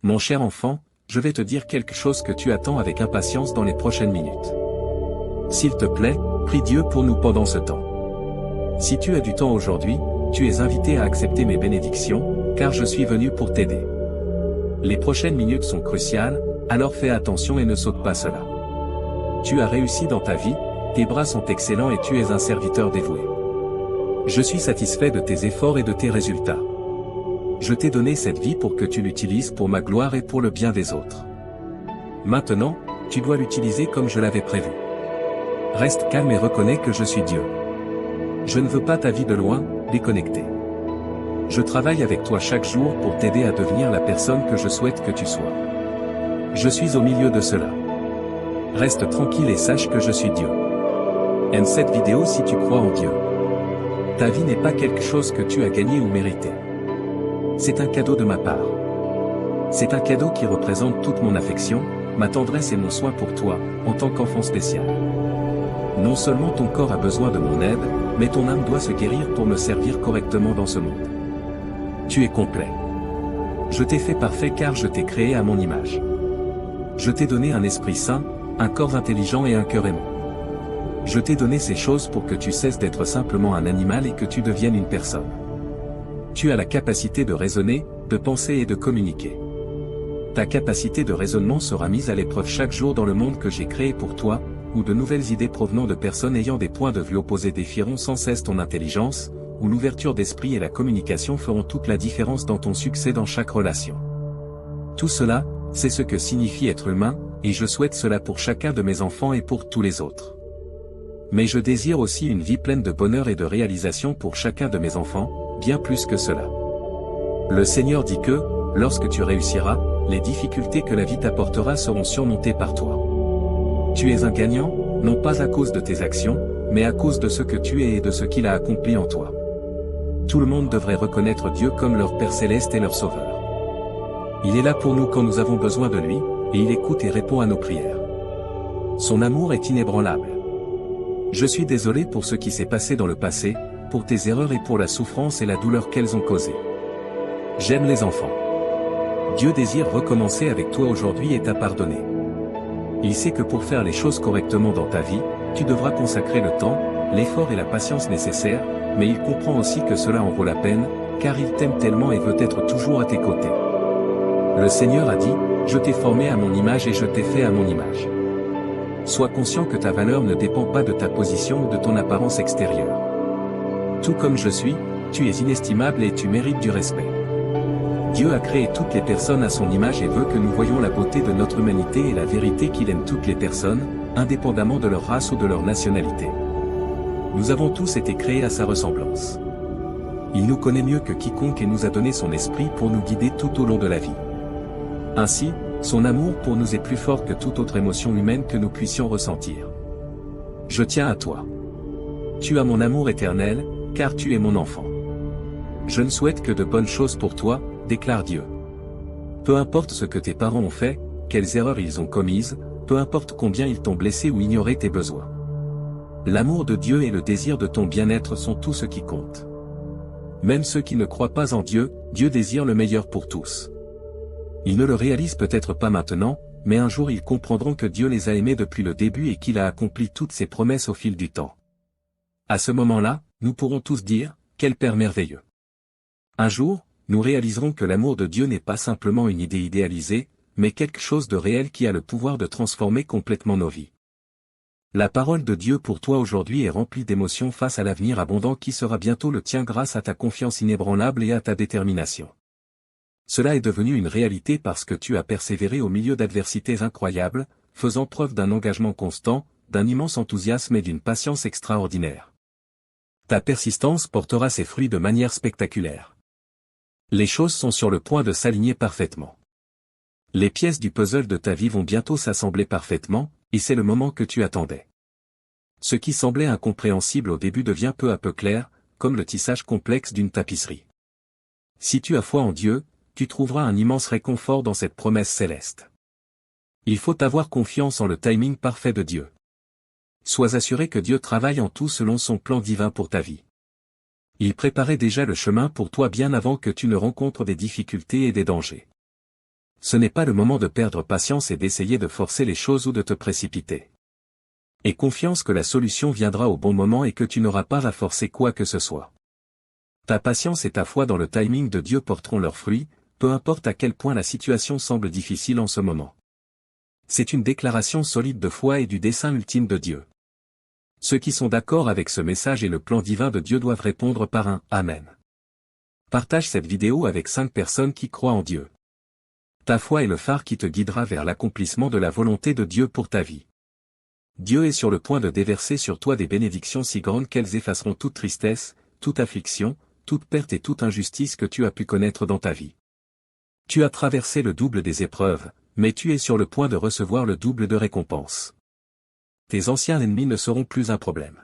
Mon cher enfant, je vais te dire quelque chose que tu attends avec impatience dans les prochaines minutes. S'il te plaît, prie Dieu pour nous pendant ce temps. Si tu as du temps aujourd'hui, tu es invité à accepter mes bénédictions, car je suis venu pour t'aider. Les prochaines minutes sont cruciales, alors fais attention et ne saute pas cela. Tu as réussi dans ta vie, tes bras sont excellents et tu es un serviteur dévoué. Je suis satisfait de tes efforts et de tes résultats. Je t'ai donné cette vie pour que tu l'utilises pour ma gloire et pour le bien des autres. Maintenant, tu dois l'utiliser comme je l'avais prévu. Reste calme et reconnais que je suis Dieu. Je ne veux pas ta vie de loin, déconnectée. Je travaille avec toi chaque jour pour t'aider à devenir la personne que je souhaite que tu sois. Je suis au milieu de cela. Reste tranquille et sache que je suis Dieu. Aime cette vidéo si tu crois en Dieu. Ta vie n'est pas quelque chose que tu as gagné ou mérité. C'est un cadeau de ma part. C'est un cadeau qui représente toute mon affection, ma tendresse et mon soin pour toi, en tant qu'enfant spécial. Non seulement ton corps a besoin de mon aide, mais ton âme doit se guérir pour me servir correctement dans ce monde. Tu es complet. Je t'ai fait parfait car je t'ai créé à mon image. Je t'ai donné un esprit sain, un corps intelligent et un cœur aimant. Je t'ai donné ces choses pour que tu cesses d'être simplement un animal et que tu deviennes une personne. Tu as la capacité de raisonner, de penser et de communiquer. Ta capacité de raisonnement sera mise à l'épreuve chaque jour dans le monde que j'ai créé pour toi, où de nouvelles idées provenant de personnes ayant des points de vue opposés défieront sans cesse ton intelligence, où l'ouverture d'esprit et la communication feront toute la différence dans ton succès dans chaque relation. Tout cela, c'est ce que signifie être humain, et je souhaite cela pour chacun de mes enfants et pour tous les autres. Mais je désire aussi une vie pleine de bonheur et de réalisation pour chacun de mes enfants, bien plus que cela. Le Seigneur dit que, lorsque tu réussiras, les difficultés que la vie t'apportera seront surmontées par toi. Tu es un gagnant, non pas à cause de tes actions, mais à cause de ce que tu es et de ce qu'il a accompli en toi. Tout le monde devrait reconnaître Dieu comme leur Père céleste et leur Sauveur. Il est là pour nous quand nous avons besoin de lui, et il écoute et répond à nos prières. Son amour est inébranlable. Je suis désolé pour ce qui s'est passé dans le passé, pour tes erreurs et pour la souffrance et la douleur qu'elles ont causées. J'aime les enfants. Dieu désire recommencer avec toi aujourd'hui et t'a pardonné. Il sait que pour faire les choses correctement dans ta vie, tu devras consacrer le temps, l'effort et la patience nécessaires, mais il comprend aussi que cela en vaut la peine, car il t'aime tellement et veut être toujours à tes côtés. Le Seigneur a dit, « Je t'ai formé à mon image et je t'ai fait à mon image. » Sois conscient que ta valeur ne dépend pas de ta position ou de ton apparence extérieure. Tout comme je suis, tu es inestimable et tu mérites du respect. Dieu a créé toutes les personnes à son image et veut que nous voyions la beauté de notre humanité et la vérité qu'il aime toutes les personnes, indépendamment de leur race ou de leur nationalité. Nous avons tous été créés à sa ressemblance. Il nous connaît mieux que quiconque et nous a donné son esprit pour nous guider tout au long de la vie. Ainsi, son amour pour nous est plus fort que toute autre émotion humaine que nous puissions ressentir. Je tiens à toi. Tu as mon amour éternel, car tu es mon enfant. Je ne souhaite que de bonnes choses pour toi, déclare Dieu. Peu importe ce que tes parents ont fait, quelles erreurs ils ont commises, peu importe combien ils t'ont blessé ou ignoré tes besoins. L'amour de Dieu et le désir de ton bien-être sont tout ce qui compte. Même ceux qui ne croient pas en Dieu, Dieu désire le meilleur pour tous. Ils ne le réalisent peut-être pas maintenant, mais un jour ils comprendront que Dieu les a aimés depuis le début et qu'il a accompli toutes ses promesses au fil du temps. À ce moment-là, nous pourrons tous dire, « Quel Père merveilleux !» Un jour, nous réaliserons que l'amour de Dieu n'est pas simplement une idée idéalisée, mais quelque chose de réel qui a le pouvoir de transformer complètement nos vies. La parole de Dieu pour toi aujourd'hui est remplie d'émotions face à l'avenir abondant qui sera bientôt le tien grâce à ta confiance inébranlable et à ta détermination. Cela est devenu une réalité parce que tu as persévéré au milieu d'adversités incroyables, faisant preuve d'un engagement constant, d'un immense enthousiasme et d'une patience extraordinaire. Ta persistance portera ses fruits de manière spectaculaire. Les choses sont sur le point de s'aligner parfaitement. Les pièces du puzzle de ta vie vont bientôt s'assembler parfaitement, et c'est le moment que tu attendais. Ce qui semblait incompréhensible au début devient peu à peu clair, comme le tissage complexe d'une tapisserie. Si tu as foi en Dieu, tu trouveras un immense réconfort dans cette promesse céleste. Il faut avoir confiance en le timing parfait de Dieu. Sois assuré que Dieu travaille en tout selon son plan divin pour ta vie. Il préparait déjà le chemin pour toi bien avant que tu ne rencontres des difficultés et des dangers. Ce n'est pas le moment de perdre patience et d'essayer de forcer les choses ou de te précipiter. Aie confiance que la solution viendra au bon moment et que tu n'auras pas à forcer quoi que ce soit. Ta patience et ta foi dans le timing de Dieu porteront leurs fruits, peu importe à quel point la situation semble difficile en ce moment. C'est une déclaration solide de foi et du dessein ultime de Dieu. Ceux qui sont d'accord avec ce message et le plan divin de Dieu doivent répondre par un « Amen ». Partage cette vidéo avec 5 personnes qui croient en Dieu. Ta foi est le phare qui te guidera vers l'accomplissement de la volonté de Dieu pour ta vie. Dieu est sur le point de déverser sur toi des bénédictions si grandes qu'elles effaceront toute tristesse, toute affliction, toute perte et toute injustice que tu as pu connaître dans ta vie. Tu as traversé le double des épreuves, mais tu es sur le point de recevoir le double de récompenses. Tes anciens ennemis ne seront plus un problème.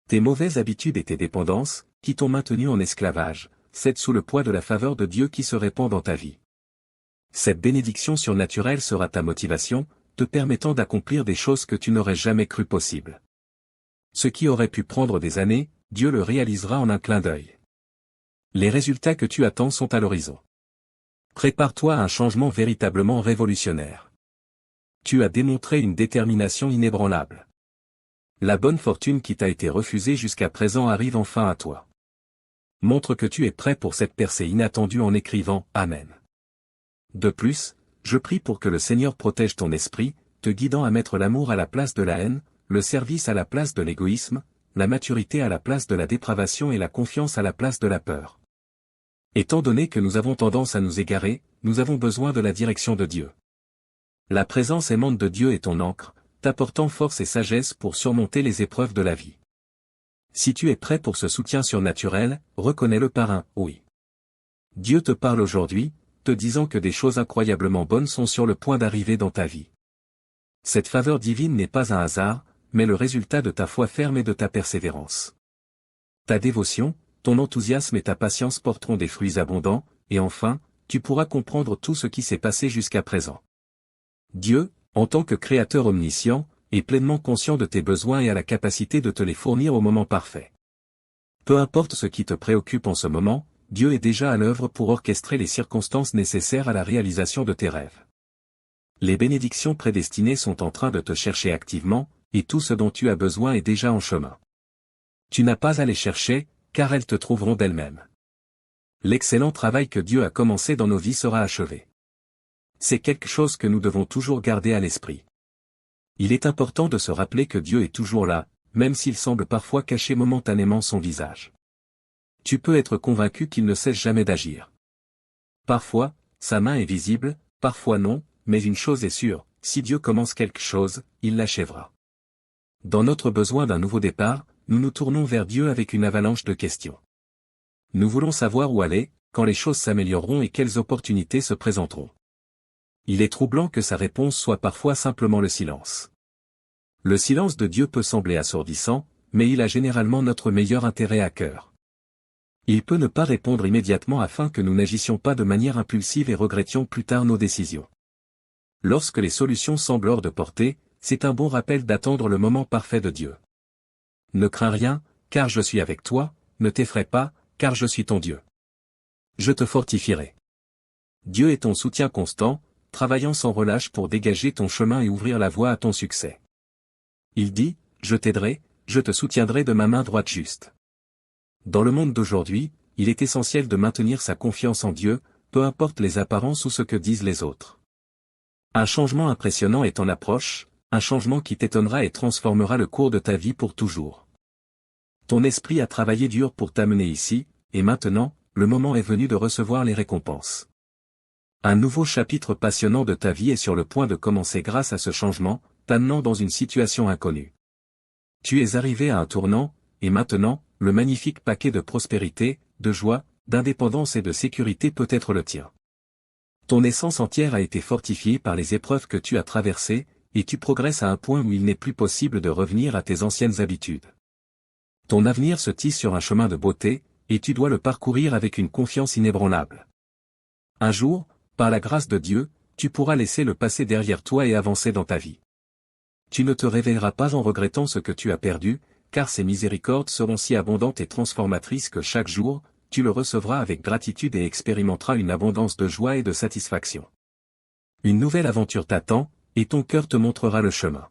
Tes mauvaises habitudes et tes dépendances, qui t'ont maintenu en esclavage, cèdent sous le poids de la faveur de Dieu qui se répand dans ta vie. Cette bénédiction surnaturelle sera ta motivation, te permettant d'accomplir des choses que tu n'aurais jamais cru possibles. Ce qui aurait pu prendre des années, Dieu le réalisera en un clin d'œil. Les résultats que tu attends sont à l'horizon. Prépare-toi à un changement véritablement révolutionnaire. Tu as démontré une détermination inébranlable. La bonne fortune qui t'a été refusée jusqu'à présent arrive enfin à toi. Montre que tu es prêt pour cette percée inattendue en écrivant « Amen ». De plus, je prie pour que le Seigneur protège ton esprit, te guidant à mettre l'amour à la place de la haine, le service à la place de l'égoïsme, la maturité à la place de la dépravation et la confiance à la place de la peur. Étant donné que nous avons tendance à nous égarer, nous avons besoin de la direction de Dieu. La présence aimante de Dieu est ton ancre, t'apportant force et sagesse pour surmonter les épreuves de la vie. Si tu es prêt pour ce soutien surnaturel, reconnais-le par un « oui ». Dieu te parle aujourd'hui, te disant que des choses incroyablement bonnes sont sur le point d'arriver dans ta vie. Cette faveur divine n'est pas un hasard, mais le résultat de ta foi ferme et de ta persévérance. Ta dévotion, ton enthousiasme et ta patience porteront des fruits abondants, et enfin, tu pourras comprendre tout ce qui s'est passé jusqu'à présent. Dieu, en tant que Créateur omniscient, est pleinement conscient de tes besoins et a la capacité de te les fournir au moment parfait. Peu importe ce qui te préoccupe en ce moment, Dieu est déjà à l'œuvre pour orchestrer les circonstances nécessaires à la réalisation de tes rêves. Les bénédictions prédestinées sont en train de te chercher activement, et tout ce dont tu as besoin est déjà en chemin. Tu n'as pas à les chercher, car elles te trouveront d'elles-mêmes. L'excellent travail que Dieu a commencé dans nos vies sera achevé. C'est quelque chose que nous devons toujours garder à l'esprit. Il est important de se rappeler que Dieu est toujours là, même s'il semble parfois cacher momentanément son visage. Tu peux être convaincu qu'il ne cesse jamais d'agir. Parfois, sa main est visible, parfois non, mais une chose est sûre, si Dieu commence quelque chose, il l'achèvera. Dans notre besoin d'un nouveau départ, nous nous tournons vers Dieu avec une avalanche de questions. Nous voulons savoir où aller, quand les choses s'amélioreront et quelles opportunités se présenteront. Il est troublant que sa réponse soit parfois simplement le silence. Le silence de Dieu peut sembler assourdissant, mais il a généralement notre meilleur intérêt à cœur. Il peut ne pas répondre immédiatement afin que nous n'agissions pas de manière impulsive et regrettions plus tard nos décisions. Lorsque les solutions semblent hors de portée, c'est un bon rappel d'attendre le moment parfait de Dieu. Ne crains rien, car je suis avec toi, ne t'effraie pas, car je suis ton Dieu. Je te fortifierai. Dieu est ton soutien constant, travaillant sans relâche pour dégager ton chemin et ouvrir la voie à ton succès. Il dit, je t'aiderai, je te soutiendrai de ma main droite juste. Dans le monde d'aujourd'hui, il est essentiel de maintenir sa confiance en Dieu, peu importe les apparences ou ce que disent les autres. Un changement impressionnant est en approche, un changement qui t'étonnera et transformera le cours de ta vie pour toujours. Ton esprit a travaillé dur pour t'amener ici, et maintenant, le moment est venu de recevoir les récompenses. Un nouveau chapitre passionnant de ta vie est sur le point de commencer grâce à ce changement, t'amenant dans une situation inconnue. Tu es arrivé à un tournant, et maintenant, le magnifique paquet de prospérité, de joie, d'indépendance et de sécurité peut être le tien. Ton essence entière a été fortifiée par les épreuves que tu as traversées, et tu progresses à un point où il n'est plus possible de revenir à tes anciennes habitudes. Ton avenir se tisse sur un chemin de beauté, et tu dois le parcourir avec une confiance inébranlable. Un jour, par la grâce de Dieu, tu pourras laisser le passé derrière toi et avancer dans ta vie. Tu ne te réveilleras pas en regrettant ce que tu as perdu, car ses miséricordes seront si abondantes et transformatrices que chaque jour, tu le recevras avec gratitude et expérimenteras une abondance de joie et de satisfaction. Une nouvelle aventure t'attend, et ton cœur te montrera le chemin.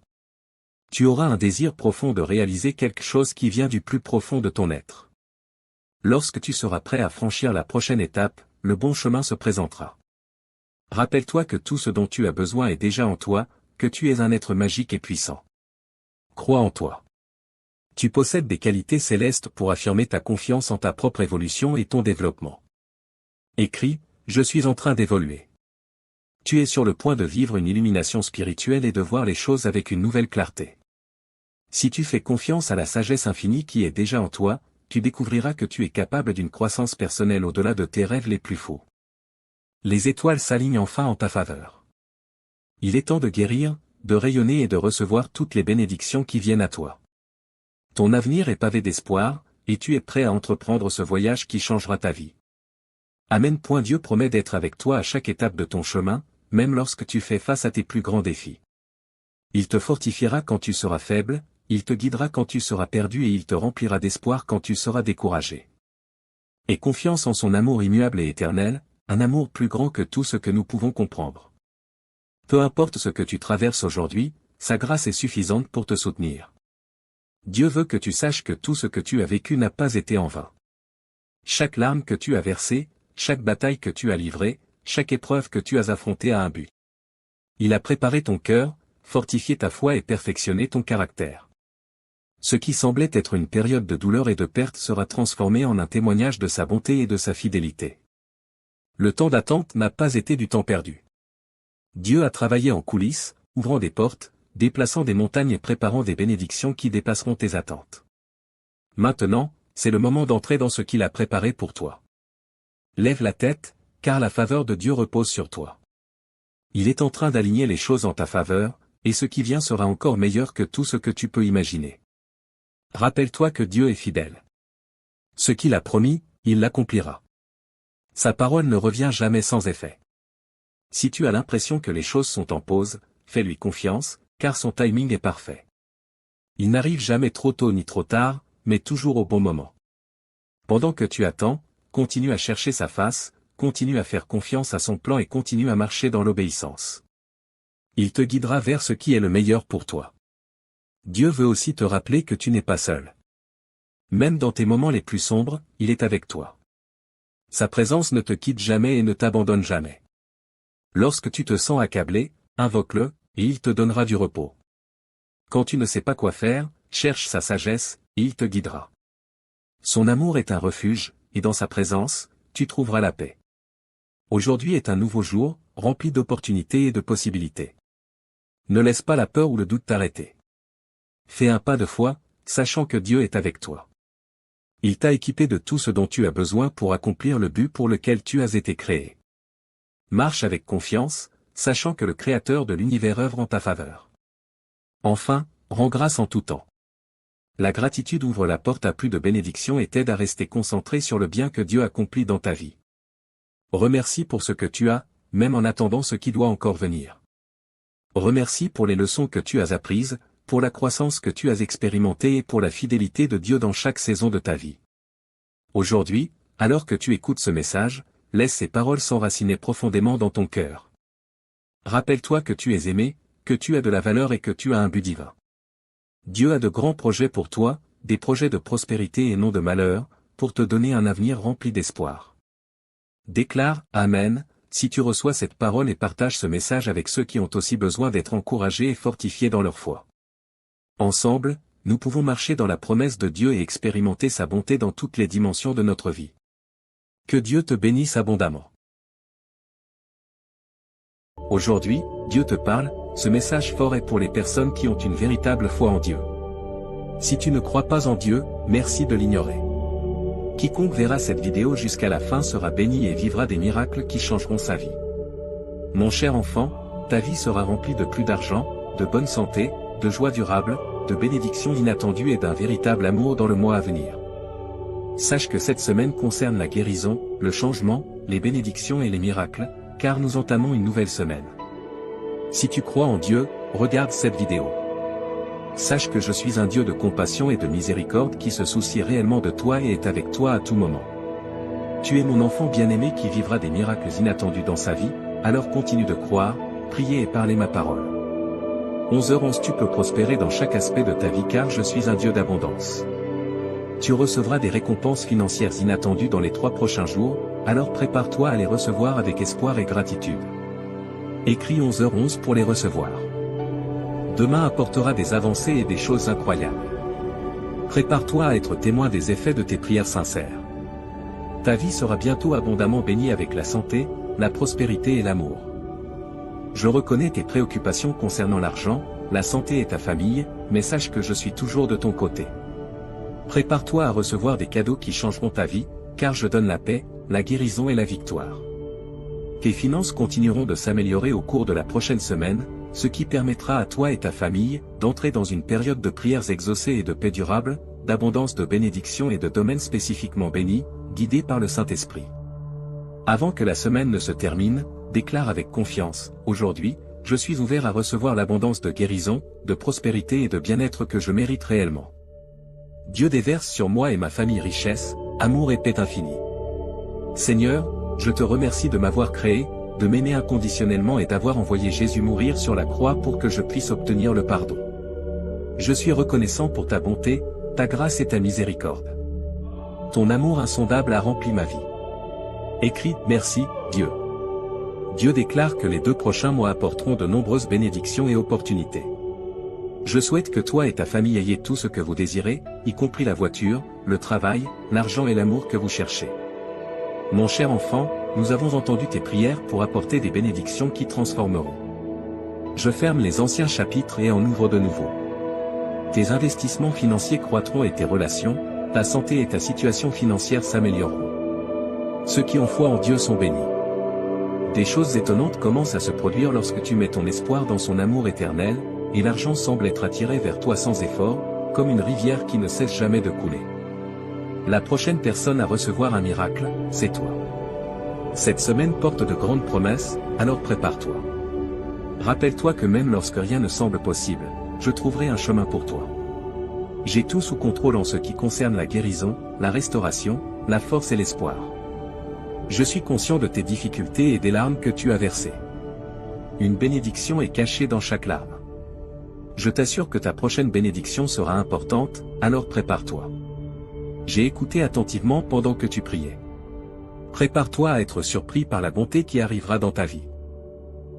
Tu auras un désir profond de réaliser quelque chose qui vient du plus profond de ton être. Lorsque tu seras prêt à franchir la prochaine étape, le bon chemin se présentera. Rappelle-toi que tout ce dont tu as besoin est déjà en toi, que tu es un être magique et puissant. Crois en toi. Tu possèdes des qualités célestes pour affirmer ta confiance en ta propre évolution et ton développement. Écris, je suis en train d'évoluer. Tu es sur le point de vivre une illumination spirituelle et de voir les choses avec une nouvelle clarté. Si tu fais confiance à la sagesse infinie qui est déjà en toi, tu découvriras que tu es capable d'une croissance personnelle au-delà de tes rêves les plus fous. Les étoiles s'alignent enfin en ta faveur. Il est temps de guérir, de rayonner et de recevoir toutes les bénédictions qui viennent à toi. Ton avenir est pavé d'espoir, et tu es prêt à entreprendre ce voyage qui changera ta vie. Amen. Dieu promet d'être avec toi à chaque étape de ton chemin, même lorsque tu fais face à tes plus grands défis. Il te fortifiera quand tu seras faible, il te guidera quand tu seras perdu et il te remplira d'espoir quand tu seras découragé. Aie confiance en son amour immuable et éternel, un amour plus grand que tout ce que nous pouvons comprendre. Peu importe ce que tu traverses aujourd'hui, sa grâce est suffisante pour te soutenir. Dieu veut que tu saches que tout ce que tu as vécu n'a pas été en vain. Chaque larme que tu as versée, chaque bataille que tu as livrée, chaque épreuve que tu as affrontée a un but. Il a préparé ton cœur, fortifié ta foi et perfectionné ton caractère. Ce qui semblait être une période de douleur et de perte sera transformé en un témoignage de sa bonté et de sa fidélité. Le temps d'attente n'a pas été du temps perdu. Dieu a travaillé en coulisses, ouvrant des portes, déplaçant des montagnes et préparant des bénédictions qui dépasseront tes attentes. Maintenant, c'est le moment d'entrer dans ce qu'il a préparé pour toi. Lève la tête, car la faveur de Dieu repose sur toi. Il est en train d'aligner les choses en ta faveur, et ce qui vient sera encore meilleur que tout ce que tu peux imaginer. Rappelle-toi que Dieu est fidèle. Ce qu'il a promis, il l'accomplira. Sa parole ne revient jamais sans effet. Si tu as l'impression que les choses sont en pause, fais-lui confiance, car son timing est parfait. Il n'arrive jamais trop tôt ni trop tard, mais toujours au bon moment. Pendant que tu attends, continue à chercher sa face, continue à faire confiance à son plan et continue à marcher dans l'obéissance. Il te guidera vers ce qui est le meilleur pour toi. Dieu veut aussi te rappeler que tu n'es pas seul. Même dans tes moments les plus sombres, il est avec toi. Sa présence ne te quitte jamais et ne t'abandonne jamais. Lorsque tu te sens accablé, invoque-le, et il te donnera du repos. Quand tu ne sais pas quoi faire, cherche sa sagesse, et il te guidera. Son amour est un refuge, et dans sa présence, tu trouveras la paix. Aujourd'hui est un nouveau jour, rempli d'opportunités et de possibilités. Ne laisse pas la peur ou le doute t'arrêter. Fais un pas de foi, sachant que Dieu est avec toi. Il t'a équipé de tout ce dont tu as besoin pour accomplir le but pour lequel tu as été créé. Marche avec confiance, sachant que le Créateur de l'univers œuvre en ta faveur. Enfin, rends grâce en tout temps. La gratitude ouvre la porte à plus de bénédictions et t'aide à rester concentré sur le bien que Dieu accomplit dans ta vie. Remercie pour ce que tu as, même en attendant ce qui doit encore venir. Remercie pour les leçons que tu as apprises, pour la croissance que tu as expérimentée et pour la fidélité de Dieu dans chaque saison de ta vie. Aujourd'hui, alors que tu écoutes ce message, laisse ces paroles s'enraciner profondément dans ton cœur. Rappelle-toi que tu es aimé, que tu as de la valeur et que tu as un but divin. Dieu a de grands projets pour toi, des projets de prospérité et non de malheur, pour te donner un avenir rempli d'espoir. Déclare « Amen » si tu reçois cette parole et partage ce message avec ceux qui ont aussi besoin d'être encouragés et fortifiés dans leur foi. Ensemble, nous pouvons marcher dans la promesse de Dieu et expérimenter sa bonté dans toutes les dimensions de notre vie. Que Dieu te bénisse abondamment. Aujourd'hui, Dieu te parle, ce message fort est pour les personnes qui ont une véritable foi en Dieu. Si tu ne crois pas en Dieu, merci de l'ignorer. Quiconque verra cette vidéo jusqu'à la fin sera béni et vivra des miracles qui changeront sa vie. Mon cher enfant, ta vie sera remplie de plus d'argent, de bonne santé, de joie durable, de bénédictions inattendues et d'un véritable amour dans le mois à venir. Sache que cette semaine concerne la guérison, le changement, les bénédictions et les miracles, car nous entamons une nouvelle semaine. Si tu crois en Dieu, regarde cette vidéo. Sache que je suis un Dieu de compassion et de miséricorde qui se soucie réellement de toi et est avec toi à tout moment. Tu es mon enfant bien-aimé qui vivra des miracles inattendus dans sa vie, alors continue de croire, priez et parlez ma parole. 11h11 Tu peux prospérer dans chaque aspect de ta vie car je suis un Dieu d'abondance. Tu recevras des récompenses financières inattendues dans les 3 prochains jours, alors prépare-toi à les recevoir avec espoir et gratitude. Écris 11h11 pour les recevoir. Demain apportera des avancées et des choses incroyables. Prépare-toi à être témoin des effets de tes prières sincères. Ta vie sera bientôt abondamment bénie avec la santé, la prospérité et l'amour. Je reconnais tes préoccupations concernant l'argent, la santé et ta famille, mais sache que je suis toujours de ton côté. Prépare-toi à recevoir des cadeaux qui changeront ta vie, car je donne la paix, la guérison et la victoire. Tes finances continueront de s'améliorer au cours de la prochaine semaine, ce qui permettra à toi et ta famille d'entrer dans une période de prières exaucées et de paix durable, d'abondance de bénédictions et de domaines spécifiquement bénis, guidés par le Saint-Esprit. Avant que la semaine ne se termine, déclare avec confiance, aujourd'hui, je suis ouvert à recevoir l'abondance de guérison, de prospérité et de bien-être que je mérite réellement. Dieu déverse sur moi et ma famille richesse, amour et paix infinie. Seigneur, je te remercie de m'avoir créé, de m'aimer inconditionnellement et d'avoir envoyé Jésus mourir sur la croix pour que je puisse obtenir le pardon. Je suis reconnaissant pour ta bonté, ta grâce et ta miséricorde. Ton amour insondable a rempli ma vie. Écris, merci, Dieu. Dieu déclare que les 2 prochains mois apporteront de nombreuses bénédictions et opportunités. Je souhaite que toi et ta famille ayez tout ce que vous désirez, y compris la voiture, le travail, l'argent et l'amour que vous cherchez. Mon cher enfant, nous avons entendu tes prières pour apporter des bénédictions qui transformeront. Je ferme les anciens chapitres et en ouvre de nouveaux. Tes investissements financiers croîtront et tes relations, ta santé et ta situation financière s'amélioreront. Ceux qui ont foi en Dieu sont bénis. Des choses étonnantes commencent à se produire lorsque tu mets ton espoir dans son amour éternel, et l'argent semble être attiré vers toi sans effort, comme une rivière qui ne cesse jamais de couler. La prochaine personne à recevoir un miracle, c'est toi. Cette semaine porte de grandes promesses, alors prépare-toi. Rappelle-toi que même lorsque rien ne semble possible, je trouverai un chemin pour toi. J'ai tout sous contrôle en ce qui concerne la guérison, la restauration, la force et l'espoir. Je suis conscient de tes difficultés et des larmes que tu as versées. Une bénédiction est cachée dans chaque larme. Je t'assure que ta prochaine bénédiction sera importante, alors prépare-toi. J'ai écouté attentivement pendant que tu priais. Prépare-toi à être surpris par la bonté qui arrivera dans ta vie.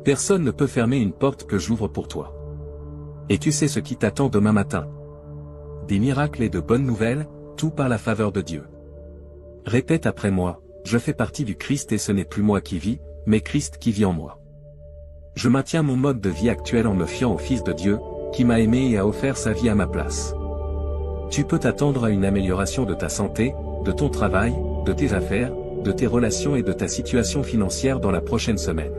Personne ne peut fermer une porte que j'ouvre pour toi. Et tu sais ce qui t'attend demain matin. Des miracles et de bonnes nouvelles, tout par la faveur de Dieu. Répète après moi, je fais partie du Christ et ce n'est plus moi qui vis, mais Christ qui vit en moi. Je maintiens mon mode de vie actuel en me fiant au Fils de Dieu, qui m'a aimé et a offert sa vie à ma place. Tu peux t'attendre à une amélioration de ta santé, de ton travail, de tes affaires, de tes relations et de ta situation financière dans la prochaine semaine.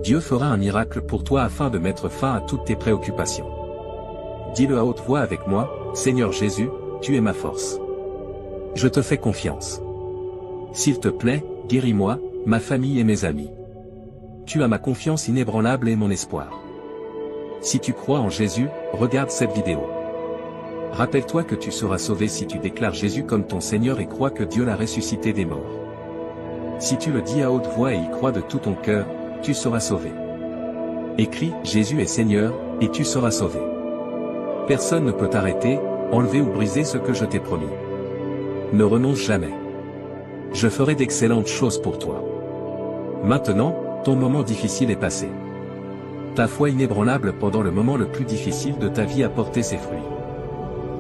Dieu fera un miracle pour toi afin de mettre fin à toutes tes préoccupations. Dis-le à haute voix avec moi, Seigneur Jésus, tu es ma force. Je te fais confiance. S'il te plaît, guéris-moi, ma famille et mes amis. Tu as ma confiance inébranlable et mon espoir. Si tu crois en Jésus, regarde cette vidéo. Rappelle-toi que tu seras sauvé si tu déclares Jésus comme ton Seigneur et crois que Dieu l'a ressuscité des morts. Si tu le dis à haute voix et y crois de tout ton cœur, tu seras sauvé. Écris, Jésus est Seigneur, et tu seras sauvé. Personne ne peut t'arrêter, enlever ou briser ce que je t'ai promis. Ne renonce jamais. Je ferai d'excellentes choses pour toi. Maintenant, ton moment difficile est passé. Ta foi inébranlable pendant le moment le plus difficile de ta vie a porté ses fruits.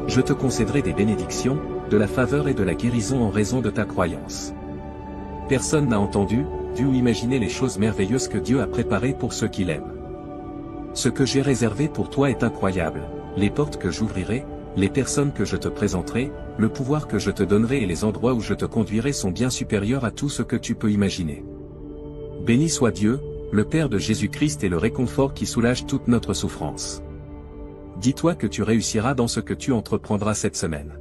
Je te concéderai des bénédictions, de la faveur et de la guérison en raison de ta croyance. Personne n'a entendu, vu ou imaginé les choses merveilleuses que Dieu a préparées pour ceux qui l'aiment. Ce que j'ai réservé pour toi est incroyable, les portes que j'ouvrirai, les personnes que je te présenterai, le pouvoir que je te donnerai et les endroits où je te conduirai sont bien supérieurs à tout ce que tu peux imaginer. Béni soit Dieu, le Père de Jésus-Christ et le réconfort qui soulage toute notre souffrance. Dis-toi que tu réussiras dans ce que tu entreprendras cette semaine.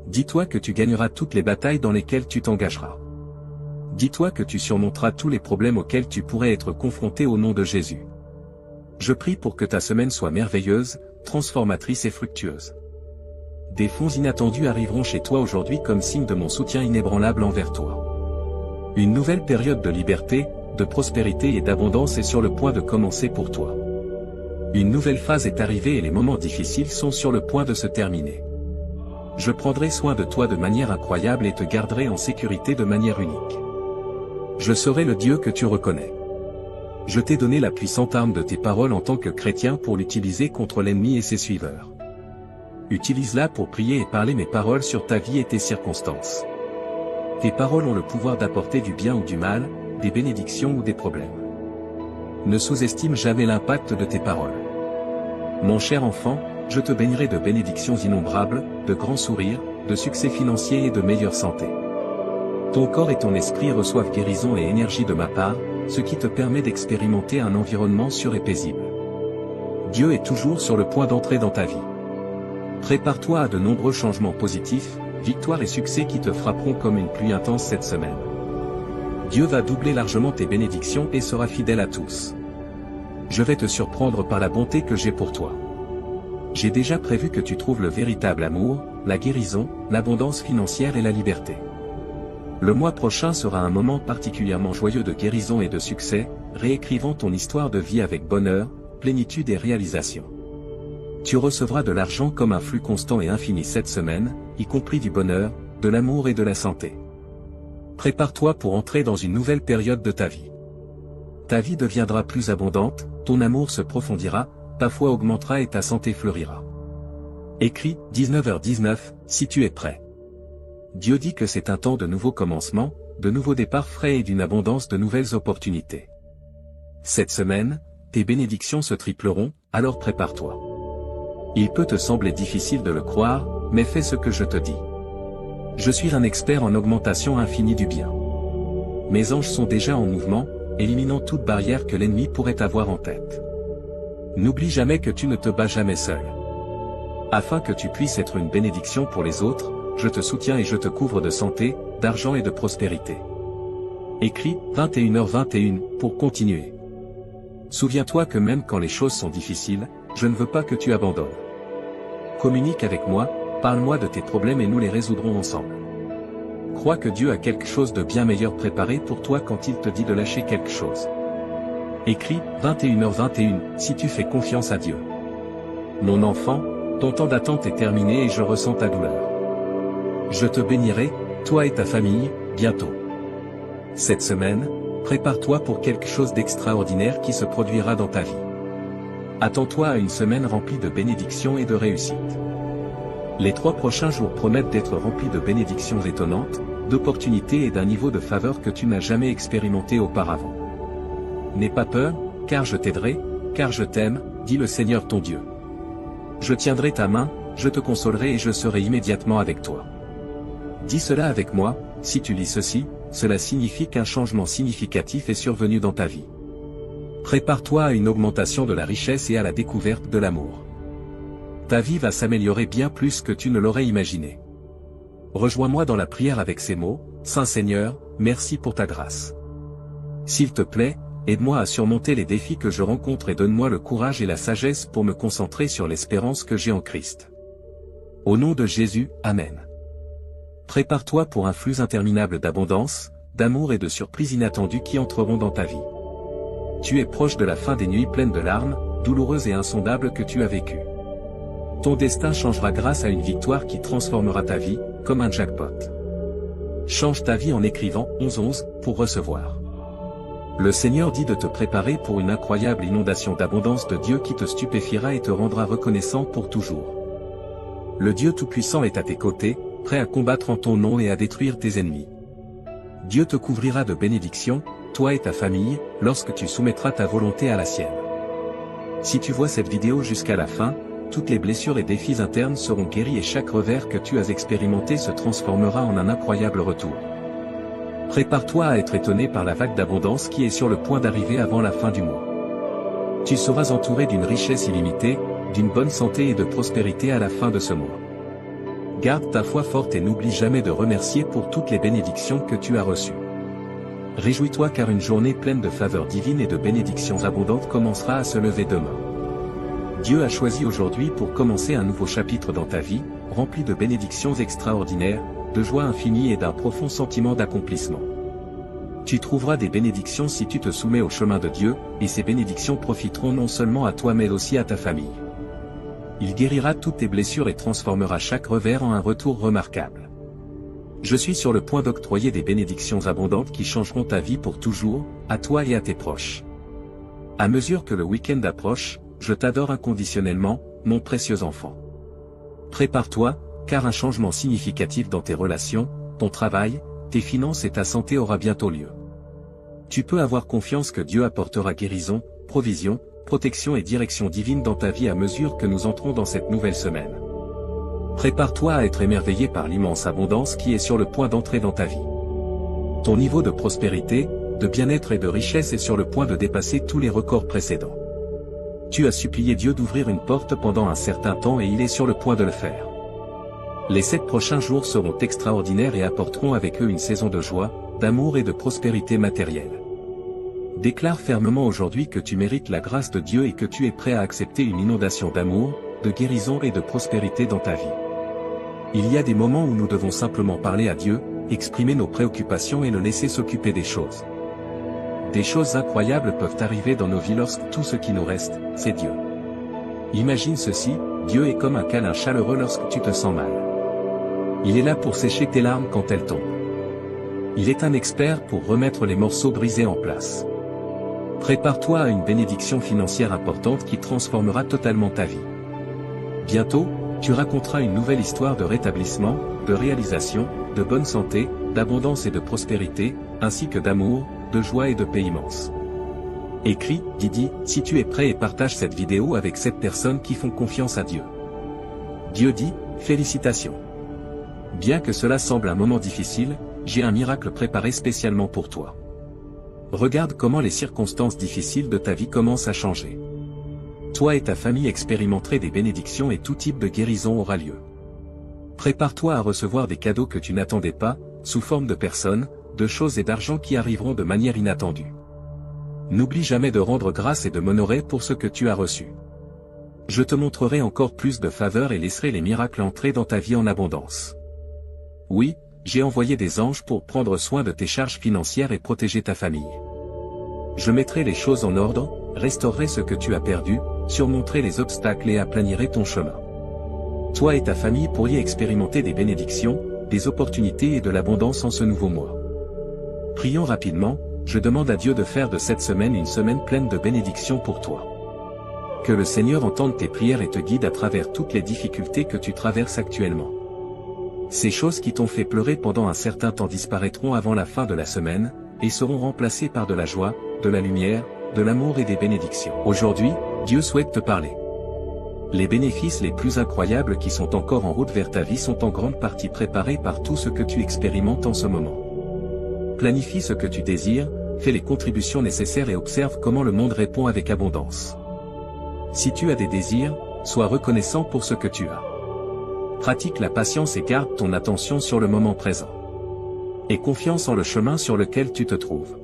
Dis-toi que tu gagneras toutes les batailles dans lesquelles tu t'engageras. Dis-toi que tu surmonteras tous les problèmes auxquels tu pourrais être confronté au nom de Jésus. Je prie pour que ta semaine soit merveilleuse, transformatrice et fructueuse. Des fonds inattendus arriveront chez toi aujourd'hui comme signe de mon soutien inébranlable envers toi. Une nouvelle période de liberté, de prospérité et d'abondance est sur le point de commencer pour toi. Une nouvelle phase est arrivée et les moments difficiles sont sur le point de se terminer. Je prendrai soin de toi de manière incroyable et te garderai en sécurité de manière unique. Je serai le Dieu que tu reconnais. Je t'ai donné la puissante arme de tes paroles en tant que chrétien pour l'utiliser contre l'ennemi et ses suiveurs. Utilise-la pour prier et parler mes paroles sur ta vie et tes circonstances. Tes paroles ont le pouvoir d'apporter du bien ou du mal, des bénédictions ou des problèmes. Ne sous-estime jamais l'impact de tes paroles. Mon cher enfant, je te bénirai de bénédictions innombrables, de grands sourires, de succès financiers et de meilleure santé. Ton corps et ton esprit reçoivent guérison et énergie de ma part, ce qui te permet d'expérimenter un environnement sûr et paisible. Dieu est toujours sur le point d'entrer dans ta vie. Prépare-toi à de nombreux changements positifs, victoires et succès qui te frapperont comme une pluie intense cette semaine. Dieu va doubler largement tes bénédictions et sera fidèle à tous. Je vais te surprendre par la bonté que j'ai pour toi. J'ai déjà prévu que tu trouves le véritable amour, la guérison, l'abondance financière et la liberté. Le mois prochain sera un moment particulièrement joyeux de guérison et de succès, réécrivant ton histoire de vie avec bonheur, plénitude et réalisation. Tu recevras de l'argent comme un flux constant et infini cette semaine, y compris du bonheur, de l'amour et de la santé. Prépare-toi pour entrer dans une nouvelle période de ta vie. Ta vie deviendra plus abondante, ton amour se profondira, ta foi augmentera et ta santé fleurira. Écrit, 19h19, si tu es prêt. Dieu dit que c'est un temps de nouveaux commencements, de nouveaux départs frais et d'une abondance de nouvelles opportunités. Cette semaine, tes bénédictions se tripleront, alors prépare-toi. Il peut te sembler difficile de le croire, mais fais ce que je te dis. Je suis un expert en augmentation infinie du bien. Mes anges sont déjà en mouvement, éliminant toute barrière que l'ennemi pourrait avoir en tête. N'oublie jamais que tu ne te bats jamais seul. Afin que tu puisses être une bénédiction pour les autres, je te soutiens et je te couvre de santé, d'argent et de prospérité. Écrit, 21h21, pour continuer. Souviens-toi que même quand les choses sont difficiles, je ne veux pas que tu abandonnes. Communique avec moi, parle-moi de tes problèmes et nous les résoudrons ensemble. Crois que Dieu a quelque chose de bien meilleur préparé pour toi quand il te dit de lâcher quelque chose. Écrit, 21h21, si tu fais confiance à Dieu. Mon enfant, ton temps d'attente est terminé et je ressens ta douleur. Je te bénirai, toi et ta famille, bientôt. Cette semaine, prépare-toi pour quelque chose d'extraordinaire qui se produira dans ta vie. Attends-toi à une semaine remplie de bénédictions et de réussite. Les 3 prochains jours promettent d'être remplis de bénédictions étonnantes, d'opportunités et d'un niveau de faveur que tu n'as jamais expérimenté auparavant. N'aie pas peur, car je t'aiderai, car je t'aime, dit le Seigneur ton Dieu. Je tiendrai ta main, je te consolerai et je serai immédiatement avec toi. Dis cela avec moi, si tu lis ceci, cela signifie qu'un changement significatif est survenu dans ta vie. Prépare-toi à une augmentation de la richesse et à la découverte de l'amour. Ta vie va s'améliorer bien plus que tu ne l'aurais imaginé. Rejoins-moi dans la prière avec ces mots, Saint Seigneur, merci pour ta grâce. S'il te plaît, aide-moi à surmonter les défis que je rencontre et donne-moi le courage et la sagesse pour me concentrer sur l'espérance que j'ai en Christ. Au nom de Jésus, Amen. Prépare-toi pour un flux interminable d'abondance, d'amour et de surprises inattendues qui entreront dans ta vie. Tu es proche de la fin des nuits pleines de larmes, douloureuses et insondables que tu as vécues. Ton destin changera grâce à une victoire qui transformera ta vie, comme un jackpot. Change ta vie en écrivant 11 pour recevoir. Le Seigneur dit de te préparer pour une incroyable inondation d'abondance de Dieu qui te stupéfiera et te rendra reconnaissant pour toujours. Le Dieu Tout-Puissant est à tes côtés, prêt à combattre en ton nom et à détruire tes ennemis. Dieu te couvrira de bénédictions, toi et ta famille, lorsque tu soumettras ta volonté à la sienne. Si tu vois cette vidéo jusqu'à la fin, toutes les blessures et défis internes seront guéris et chaque revers que tu as expérimenté se transformera en un incroyable retour. Prépare-toi à être étonné par la vague d'abondance qui est sur le point d'arriver avant la fin du mois. Tu seras entouré d'une richesse illimitée, d'une bonne santé et de prospérité à la fin de ce mois. Garde ta foi forte et n'oublie jamais de remercier pour toutes les bénédictions que tu as reçues. Réjouis-toi car une journée pleine de faveurs divines et de bénédictions abondantes commencera à se lever demain. Dieu a choisi aujourd'hui pour commencer un nouveau chapitre dans ta vie, rempli de bénédictions extraordinaires, de joie infinie et d'un profond sentiment d'accomplissement. Tu trouveras des bénédictions si tu te soumets au chemin de Dieu, et ces bénédictions profiteront non seulement à toi mais aussi à ta famille. Il guérira toutes tes blessures et transformera chaque revers en un retour remarquable. Je suis sur le point d'octroyer des bénédictions abondantes qui changeront ta vie pour toujours, à toi et à tes proches. À mesure que le week-end approche, je t'adore inconditionnellement, mon précieux enfant. Prépare-toi, car un changement significatif dans tes relations, ton travail, tes finances et ta santé aura bientôt lieu. Tu peux avoir confiance que Dieu apportera guérison, provision, protection et direction divine dans ta vie à mesure que nous entrons dans cette nouvelle semaine. Prépare-toi à être émerveillé par l'immense abondance qui est sur le point d'entrer dans ta vie. Ton niveau de prospérité, de bien-être et de richesse est sur le point de dépasser tous les records précédents. Tu as supplié Dieu d'ouvrir une porte pendant un certain temps et il est sur le point de le faire. Les 7 prochains jours seront extraordinaires et apporteront avec eux une saison de joie, d'amour et de prospérité matérielle. Déclare fermement aujourd'hui que tu mérites la grâce de Dieu et que tu es prêt à accepter une inondation d'amour, de guérison et de prospérité dans ta vie. Il y a des moments où nous devons simplement parler à Dieu, exprimer nos préoccupations et le laisser s'occuper des choses. Des choses incroyables peuvent arriver dans nos vies lorsque tout ce qui nous reste, c'est Dieu. Imagine ceci, Dieu est comme un câlin chaleureux lorsque tu te sens mal. Il est là pour sécher tes larmes quand elles tombent. Il est un expert pour remettre les morceaux brisés en place. Prépare-toi à une bénédiction financière importante qui transformera totalement ta vie. Bientôt, tu raconteras une nouvelle histoire de rétablissement, de réalisation, de bonne santé, d'abondance et de prospérité, ainsi que d'amour, de joie et de paix immense. Écris, Didi, si tu es prêt et partage cette vidéo avec 7 personnes qui font confiance à Dieu. Dieu dit, félicitations. Bien que cela semble un moment difficile, j'ai un miracle préparé spécialement pour toi. Regarde comment les circonstances difficiles de ta vie commencent à changer. Toi et ta famille expérimenterez des bénédictions et tout type de guérison aura lieu. Prépare-toi à recevoir des cadeaux que tu n'attendais pas, sous forme de personnes, de choses et d'argent qui arriveront de manière inattendue. N'oublie jamais de rendre grâce et de m'honorer pour ce que tu as reçu. Je te montrerai encore plus de faveur et laisserai les miracles entrer dans ta vie en abondance. Oui, j'ai envoyé des anges pour prendre soin de tes charges financières et protéger ta famille. Je mettrai les choses en ordre, restaurerai ce que tu as perdu, surmonterai les obstacles et aplanirai ton chemin. Toi et ta famille pourriez expérimenter des bénédictions, des opportunités et de l'abondance en ce nouveau mois. Prions rapidement, je demande à Dieu de faire de cette semaine une semaine pleine de bénédictions pour toi. Que le Seigneur entende tes prières et te guide à travers toutes les difficultés que tu traverses actuellement. Ces choses qui t'ont fait pleurer pendant un certain temps disparaîtront avant la fin de la semaine, et seront remplacées par de la joie, de la lumière, de l'amour et des bénédictions. Aujourd'hui, Dieu souhaite te parler. Les bénéfices les plus incroyables qui sont encore en route vers ta vie sont en grande partie préparés par tout ce que tu expérimentes en ce moment. Planifie ce que tu désires, fais les contributions nécessaires et observe comment le monde répond avec abondance. Si tu as des désirs, sois reconnaissant pour ce que tu as. Pratique la patience et garde ton attention sur le moment présent. Aie confiance en le chemin sur lequel tu te trouves.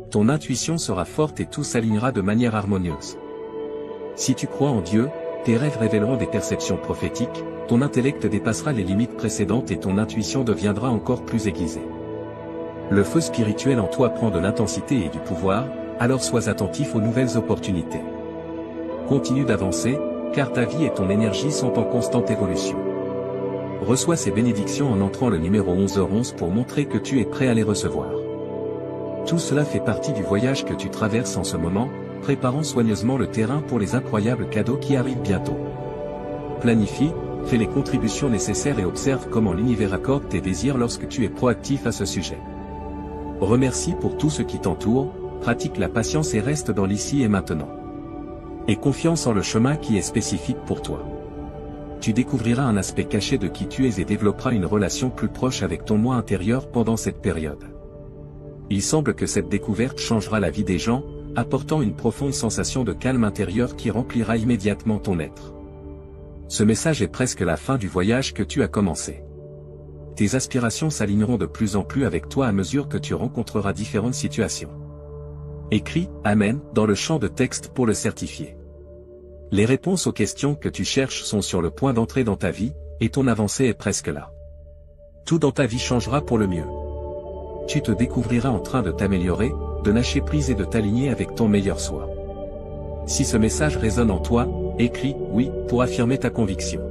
Ton intuition sera forte et tout s'alignera de manière harmonieuse. Si tu crois en Dieu, tes rêves révéleront des perceptions prophétiques, ton intellect dépassera les limites précédentes et ton intuition deviendra encore plus aiguisée. Le feu spirituel en toi prend de l'intensité et du pouvoir, alors sois attentif aux nouvelles opportunités. Continue d'avancer, car ta vie et ton énergie sont en constante évolution. Reçois ces bénédictions en entrant le numéro 11h11 pour montrer que tu es prêt à les recevoir. Tout cela fait partie du voyage que tu traverses en ce moment, préparant soigneusement le terrain pour les incroyables cadeaux qui arrivent bientôt. Planifie, fais les contributions nécessaires et observe comment l'univers accorde tes désirs lorsque tu es proactif à ce sujet. Remercie pour tout ce qui t'entoure, pratique la patience et reste dans l'ici et maintenant. Aie confiance en le chemin qui est spécifique pour toi. Tu découvriras un aspect caché de qui tu es et développeras une relation plus proche avec ton moi intérieur pendant cette période. Il semble que cette découverte changera la vie des gens, apportant une profonde sensation de calme intérieur qui remplira immédiatement ton être. Ce message est presque la fin du voyage que tu as commencé. Tes aspirations s'aligneront de plus en plus avec toi à mesure que tu rencontreras différentes situations. Écris « Amen » dans le champ de texte pour le certifier. Les réponses aux questions que tu cherches sont sur le point d'entrer dans ta vie, et ton avancée est presque là. Tout dans ta vie changera pour le mieux. tu te découvriras en train de t'améliorer, de lâcher prise et de t'aligner avec ton meilleur soi. Si ce message résonne en toi, écris « oui » pour affirmer ta conviction.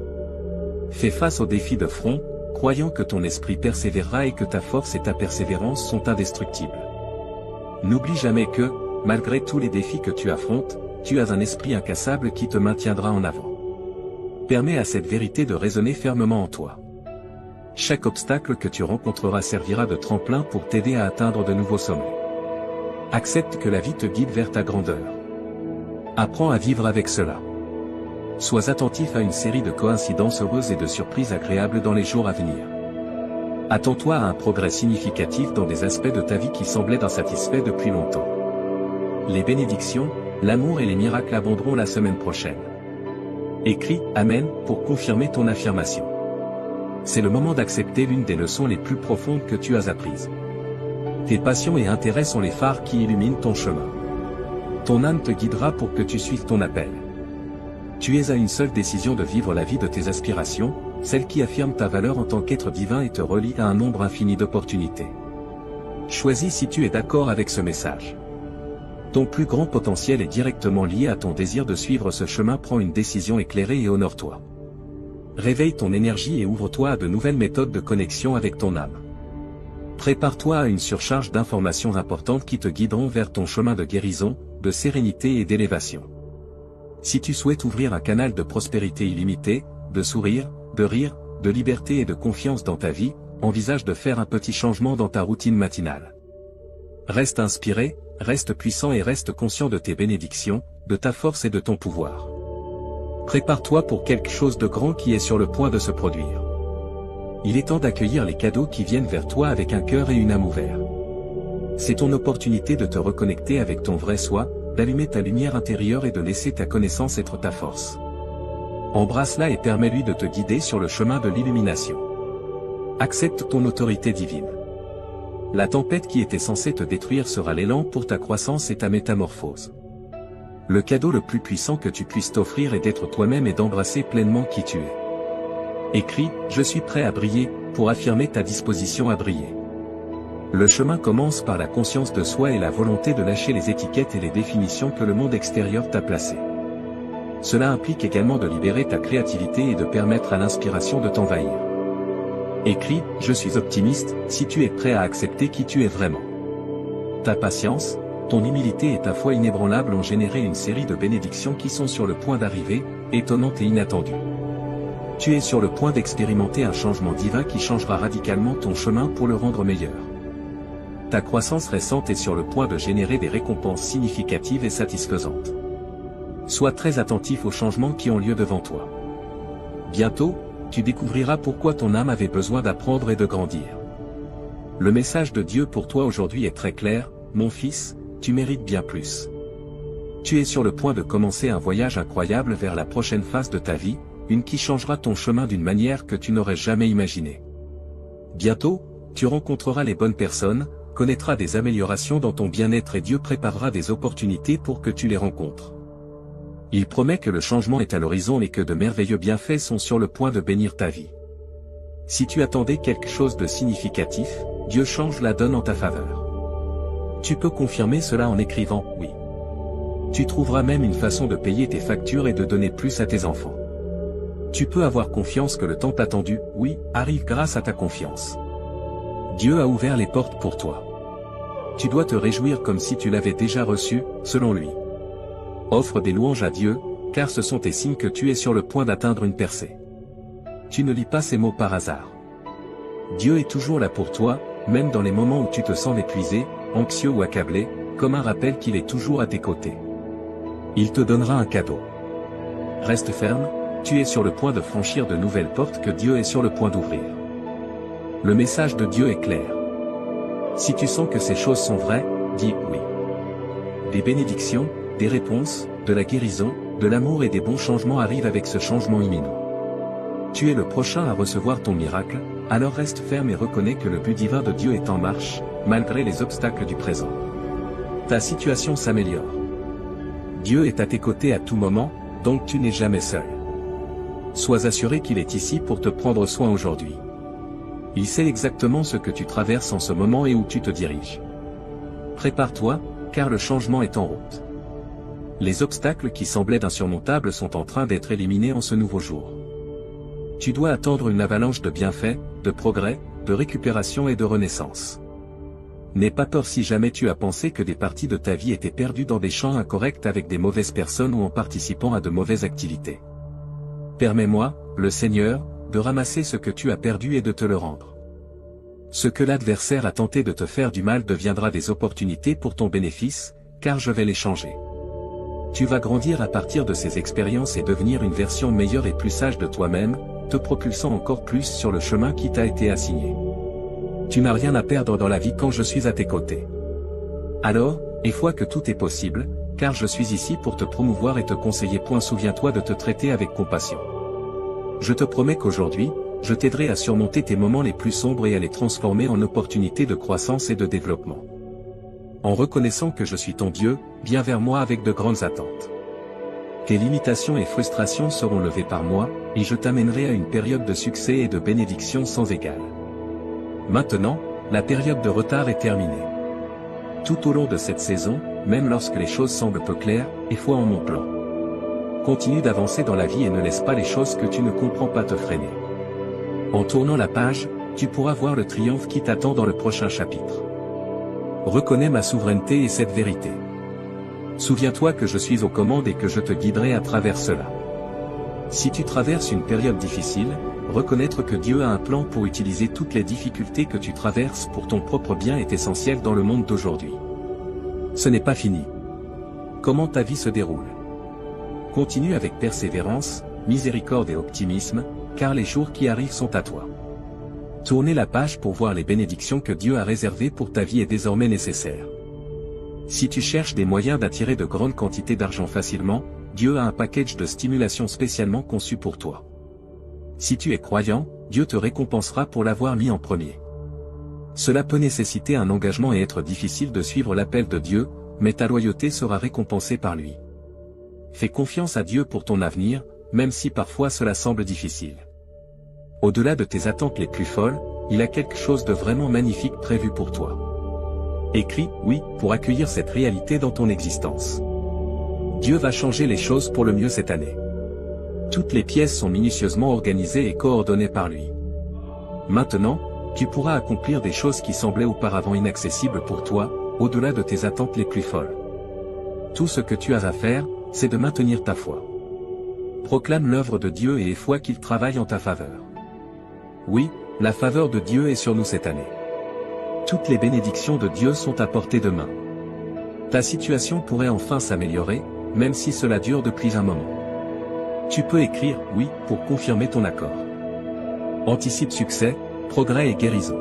Fais face aux défis de front, croyant que ton esprit persévérera et que ta force et ta persévérance sont indestructibles. N'oublie jamais que, malgré tous les défis que tu affrontes, tu as un esprit incassable qui te maintiendra en avant. Permets à cette vérité de résonner fermement en toi. Chaque obstacle que tu rencontreras servira de tremplin pour t'aider à atteindre de nouveaux sommets. Accepte que la vie te guide vers ta grandeur. Apprends à vivre avec cela. Sois attentif à une série de coïncidences heureuses et de surprises agréables dans les jours à venir. Attends-toi à un progrès significatif dans des aspects de ta vie qui semblaient insatisfaits depuis longtemps. Les bénédictions, l'amour et les miracles abonderont la semaine prochaine. Écris « Amen » pour confirmer ton affirmation. C'est le moment d'accepter l'une des leçons les plus profondes que tu as apprises. Tes passions et intérêts sont les phares qui illuminent ton chemin. Ton âme te guidera pour que tu suives ton appel. Tu es à une seule décision de vivre la vie de tes aspirations, celle qui affirme ta valeur en tant qu'être divin et te relie à un nombre infini d'opportunités. Choisis si tu es d'accord avec ce message. Ton plus grand potentiel est directement lié à ton désir de suivre ce chemin. Prends une décision éclairée et honore-toi. Réveille ton énergie et ouvre-toi à de nouvelles méthodes de connexion avec ton âme. Prépare-toi à une surcharge d'informations importantes qui te guideront vers ton chemin de guérison, de sérénité et d'élévation. Si tu souhaites ouvrir un canal de prospérité illimitée, de sourire, de rire, de liberté et de confiance dans ta vie, envisage de faire un petit changement dans ta routine matinale. Reste inspiré, reste puissant et reste conscient de tes bénédictions, de ta force et de ton pouvoir. Prépare-toi pour quelque chose de grand qui est sur le point de se produire. Il est temps d'accueillir les cadeaux qui viennent vers toi avec un cœur et une âme ouverts. C'est ton opportunité de te reconnecter avec ton vrai soi, d'allumer ta lumière intérieure et de laisser ta connaissance être ta force. Embrasse-la et permets-lui de te guider sur le chemin de l'illumination. Accepte ton autorité divine. La tempête qui était censée te détruire sera l'élan pour ta croissance et ta métamorphose. Le cadeau le plus puissant que tu puisses t'offrir est d'être toi-même et d'embrasser pleinement qui tu es. Écris « Je suis prêt à briller » pour affirmer ta disposition à briller. Le chemin commence par la conscience de soi et la volonté de lâcher les étiquettes et les définitions que le monde extérieur t'a placées. Cela implique également de libérer ta créativité et de permettre à l'inspiration de t'envahir. Écris « Je suis optimiste » si tu es prêt à accepter qui tu es vraiment. Ta patience, ton humilité et ta foi inébranlable ont généré une série de bénédictions qui sont sur le point d'arriver, étonnantes et inattendues. Tu es sur le point d'expérimenter un changement divin qui changera radicalement ton chemin pour le rendre meilleur. Ta croissance récente est sur le point de générer des récompenses significatives et satisfaisantes. Sois très attentif aux changements qui ont lieu devant toi. Bientôt, tu découvriras pourquoi ton âme avait besoin d'apprendre et de grandir. Le message de Dieu pour toi aujourd'hui est très clair, mon fils, tu mérites bien plus. Tu es sur le point de commencer un voyage incroyable vers la prochaine phase de ta vie, une qui changera ton chemin d'une manière que tu n'aurais jamais imaginée. Bientôt, tu rencontreras les bonnes personnes, connaîtras des améliorations dans ton bien-être et Dieu préparera des opportunités pour que tu les rencontres. Il promet que le changement est à l'horizon et que de merveilleux bienfaits sont sur le point de bénir ta vie. Si tu attendais quelque chose de significatif, Dieu change la donne en ta faveur. Tu peux confirmer cela en écrivant « oui ». Tu trouveras même une façon de payer tes factures et de donner plus à tes enfants. Tu peux avoir confiance que le temps attendu « oui » arrive grâce à ta confiance. Dieu a ouvert les portes pour toi. Tu dois te réjouir comme si tu l'avais déjà reçu, selon lui. Offre des louanges à Dieu, car ce sont tes signes que tu es sur le point d'atteindre une percée. Tu ne lis pas ces mots par hasard. Dieu est toujours là pour toi, même dans les moments où tu te sens épuisé, anxieux ou accablé, comme un rappel qu'il est toujours à tes côtés. Il te donnera un cadeau. Reste ferme, tu es sur le point de franchir de nouvelles portes que Dieu est sur le point d'ouvrir. Le message de Dieu est clair. Si tu sens que ces choses sont vraies, dis oui. Des bénédictions, des réponses, de la guérison, de l'amour et des bons changements arrivent avec ce changement imminent. Tu es le prochain à recevoir ton miracle, alors reste ferme et reconnais que le but divin de Dieu est en marche, malgré les obstacles du présent. Ta situation s'améliore. Dieu est à tes côtés à tout moment, donc tu n'es jamais seul. Sois assuré qu'il est ici pour te prendre soin aujourd'hui. Il sait exactement ce que tu traverses en ce moment et où tu te diriges. Prépare-toi, car le changement est en route. Les obstacles qui semblaient insurmontables sont en train d'être éliminés en ce nouveau jour. Tu dois attendre une avalanche de bienfaits, de progrès, de récupération et de renaissance. N'aie pas peur si jamais tu as pensé que des parties de ta vie étaient perdues dans des champs incorrects avec des mauvaises personnes ou en participant à de mauvaises activités. Permets-moi, le Seigneur, de ramasser ce que tu as perdu et de te le rendre. Ce que l'adversaire a tenté de te faire du mal deviendra des opportunités pour ton bénéfice, car je vais les changer. Tu vas grandir à partir de ces expériences et devenir une version meilleure et plus sage de toi-même, te propulsant encore plus sur le chemin qui t'a été assigné. Tu n'as rien à perdre dans la vie quand je suis à tes côtés. Alors, aie foi que tout est possible, car je suis ici pour te promouvoir et te conseiller. Souviens-toi de te traiter avec compassion. Je te promets qu'aujourd'hui, je t'aiderai à surmonter tes moments les plus sombres et à les transformer en opportunités de croissance et de développement. En reconnaissant que je suis ton Dieu, viens vers moi avec de grandes attentes. Tes limitations et frustrations seront levées par moi, et je t'amènerai à une période de succès et de bénédiction sans égale. Maintenant, la période de retard est terminée. Tout au long de cette saison, même lorsque les choses semblent peu claires, aie foi en mon plan. Continue d'avancer dans la vie et ne laisse pas les choses que tu ne comprends pas te freiner. En tournant la page, tu pourras voir le triomphe qui t'attend dans le prochain chapitre. Reconnais ma souveraineté et cette vérité. Souviens-toi que je suis aux commandes et que je te guiderai à travers cela. Si tu traverses une période difficile, reconnaître que Dieu a un plan pour utiliser toutes les difficultés que tu traverses pour ton propre bien est essentiel dans le monde d'aujourd'hui. Ce n'est pas fini. Comment ta vie se déroule? Continue avec persévérance, miséricorde et optimisme, car les jours qui arrivent sont à toi. Tourner la page pour voir les bénédictions que Dieu a réservées pour ta vie est désormais nécessaire. Si tu cherches des moyens d'attirer de grandes quantités d'argent facilement, Dieu a un package de stimulation spécialement conçu pour toi. Si tu es croyant, Dieu te récompensera pour l'avoir mis en premier. Cela peut nécessiter un engagement et être difficile de suivre l'appel de Dieu, mais ta loyauté sera récompensée par lui. Fais confiance à Dieu pour ton avenir, même si parfois cela semble difficile. Au-delà de tes attentes les plus folles, il a quelque chose de vraiment magnifique prévu pour toi. Écris « oui » pour accueillir cette réalité dans ton existence. Dieu va changer les choses pour le mieux cette année. Toutes les pièces sont minutieusement organisées et coordonnées par lui. Maintenant, tu pourras accomplir des choses qui semblaient auparavant inaccessibles pour toi, au-delà de tes attentes les plus folles. Tout ce que tu as à faire, c'est de maintenir ta foi. Proclame l'œuvre de Dieu et aie foi qu'il travaille en ta faveur. Oui, la faveur de Dieu est sur nous cette année. Toutes les bénédictions de Dieu sont à portée de main. Ta situation pourrait enfin s'améliorer, même si cela dure depuis un moment. Tu peux écrire « oui » pour confirmer ton accord. Anticipe succès, progrès et guérison.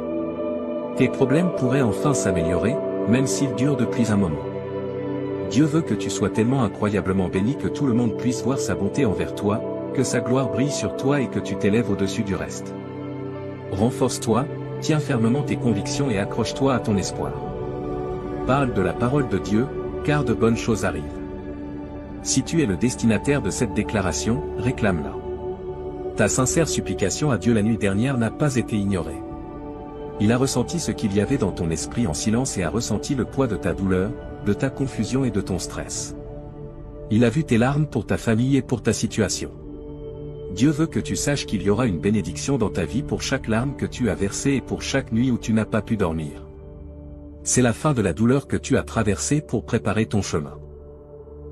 Tes problèmes pourraient enfin s'améliorer, même s'ils durent depuis un moment. Dieu veut que tu sois tellement incroyablement béni que tout le monde puisse voir sa bonté envers toi, que sa gloire brille sur toi et que tu t'élèves au-dessus du reste. Renforce-toi, tiens fermement tes convictions et accroche-toi à ton espoir. Parle de la parole de Dieu, car de bonnes choses arrivent. Si tu es le destinataire de cette déclaration, réclame-la. Ta sincère supplication à Dieu la nuit dernière n'a pas été ignorée. Il a ressenti ce qu'il y avait dans ton esprit en silence et a ressenti le poids de ta douleur, de ta confusion et de ton stress. Il a vu tes larmes pour ta famille et pour ta situation. Dieu veut que tu saches qu'il y aura une bénédiction dans ta vie pour chaque larme que tu as versée et pour chaque nuit où tu n'as pas pu dormir. C'est la fin de la douleur que tu as traversée pour préparer ton chemin.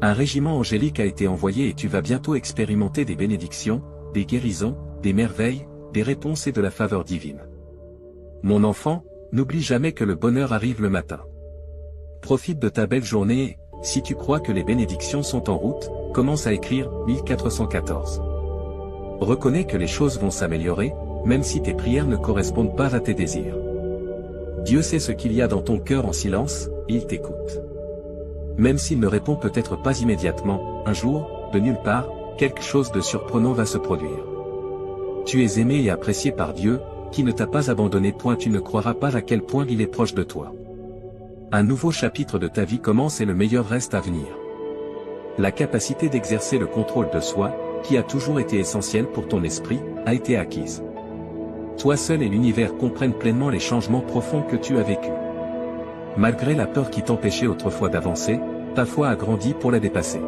Un régiment angélique a été envoyé et tu vas bientôt expérimenter des bénédictions, des guérisons, des merveilles, des réponses et de la faveur divine. Mon enfant, n'oublie jamais que le bonheur arrive le matin. Profite de ta belle journée et, si tu crois que les bénédictions sont en route, commence à écrire 1414. Reconnais que les choses vont s'améliorer, même si tes prières ne correspondent pas à tes désirs. Dieu sait ce qu'il y a dans ton cœur en silence, et il t'écoute. Même s'il ne répond peut-être pas immédiatement, un jour, de nulle part, quelque chose de surprenant va se produire. Tu es aimé et apprécié par Dieu, qui ne t'a pas abandonné. Tu ne croiras pas à quel point il est proche de toi. Un nouveau chapitre de ta vie commence et le meilleur reste à venir. La capacité d'exercer le contrôle de soi, qui a toujours été essentielle pour ton esprit, a été acquise. toi seul et l'univers comprennent pleinement les changements profonds que tu as vécus. Malgré la peur qui t'empêchait autrefois d'avancer, ta foi a grandi pour la dépasser.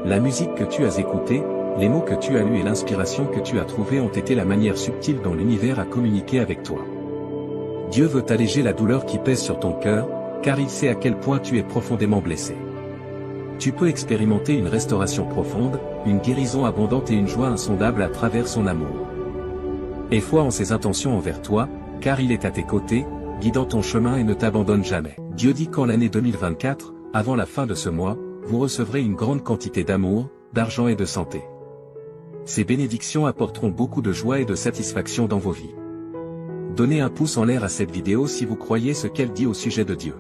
La musique que tu as écoutée, les mots que tu as lus et l'inspiration que tu as trouvée ont été la manière subtile dont l'univers a communiqué avec toi. Dieu veut alléger la douleur qui pèse sur ton cœur, car il sait à quel point tu es profondément blessé. Tu peux expérimenter une restauration profonde, une guérison abondante et une joie insondable à travers son amour. Aie foi en ses intentions envers toi, car il est à tes côtés, guidant ton chemin et ne t'abandonne jamais. Dieu dit qu'en l'année 2024, avant la fin de ce mois, vous recevrez une grande quantité d'amour, d'argent et de santé. Ces bénédictions apporteront beaucoup de joie et de satisfaction dans vos vies. Donnez un pouce en l'air à cette vidéo si vous croyez ce qu'elle dit au sujet de Dieu.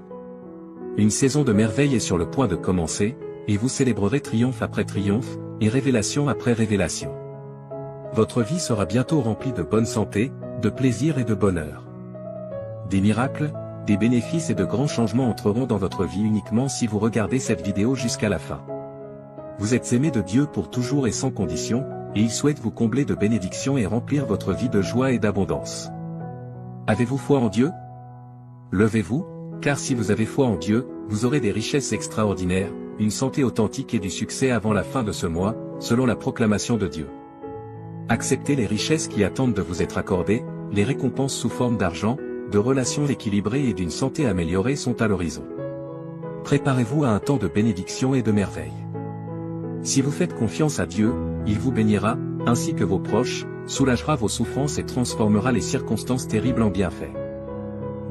Une saison de merveille est sur le point de commencer, et vous célébrerez triomphe après triomphe, et révélation après révélation. Votre vie sera bientôt remplie de bonne santé, de plaisir et de bonheur. Des miracles, des bénéfices et de grands changements entreront dans votre vie uniquement si vous regardez cette vidéo jusqu'à la fin. Vous êtes aimé de Dieu pour toujours et sans condition, et il souhaite vous combler de bénédictions et remplir votre vie de joie et d'abondance. Avez-vous foi en Dieu? Levez-vous, car si vous avez foi en Dieu, vous aurez des richesses extraordinaires, une santé authentique et du succès avant la fin de ce mois, selon la proclamation de Dieu. Acceptez les richesses qui attendent de vous être accordées, les récompenses sous forme d'argent, de relations équilibrées et d'une santé améliorée sont à l'horizon. Préparez-vous à un temps de bénédiction et de merveille. Si vous faites confiance à Dieu, il vous bénira, ainsi que vos proches, soulagera vos souffrances et transformera les circonstances terribles en bienfaits.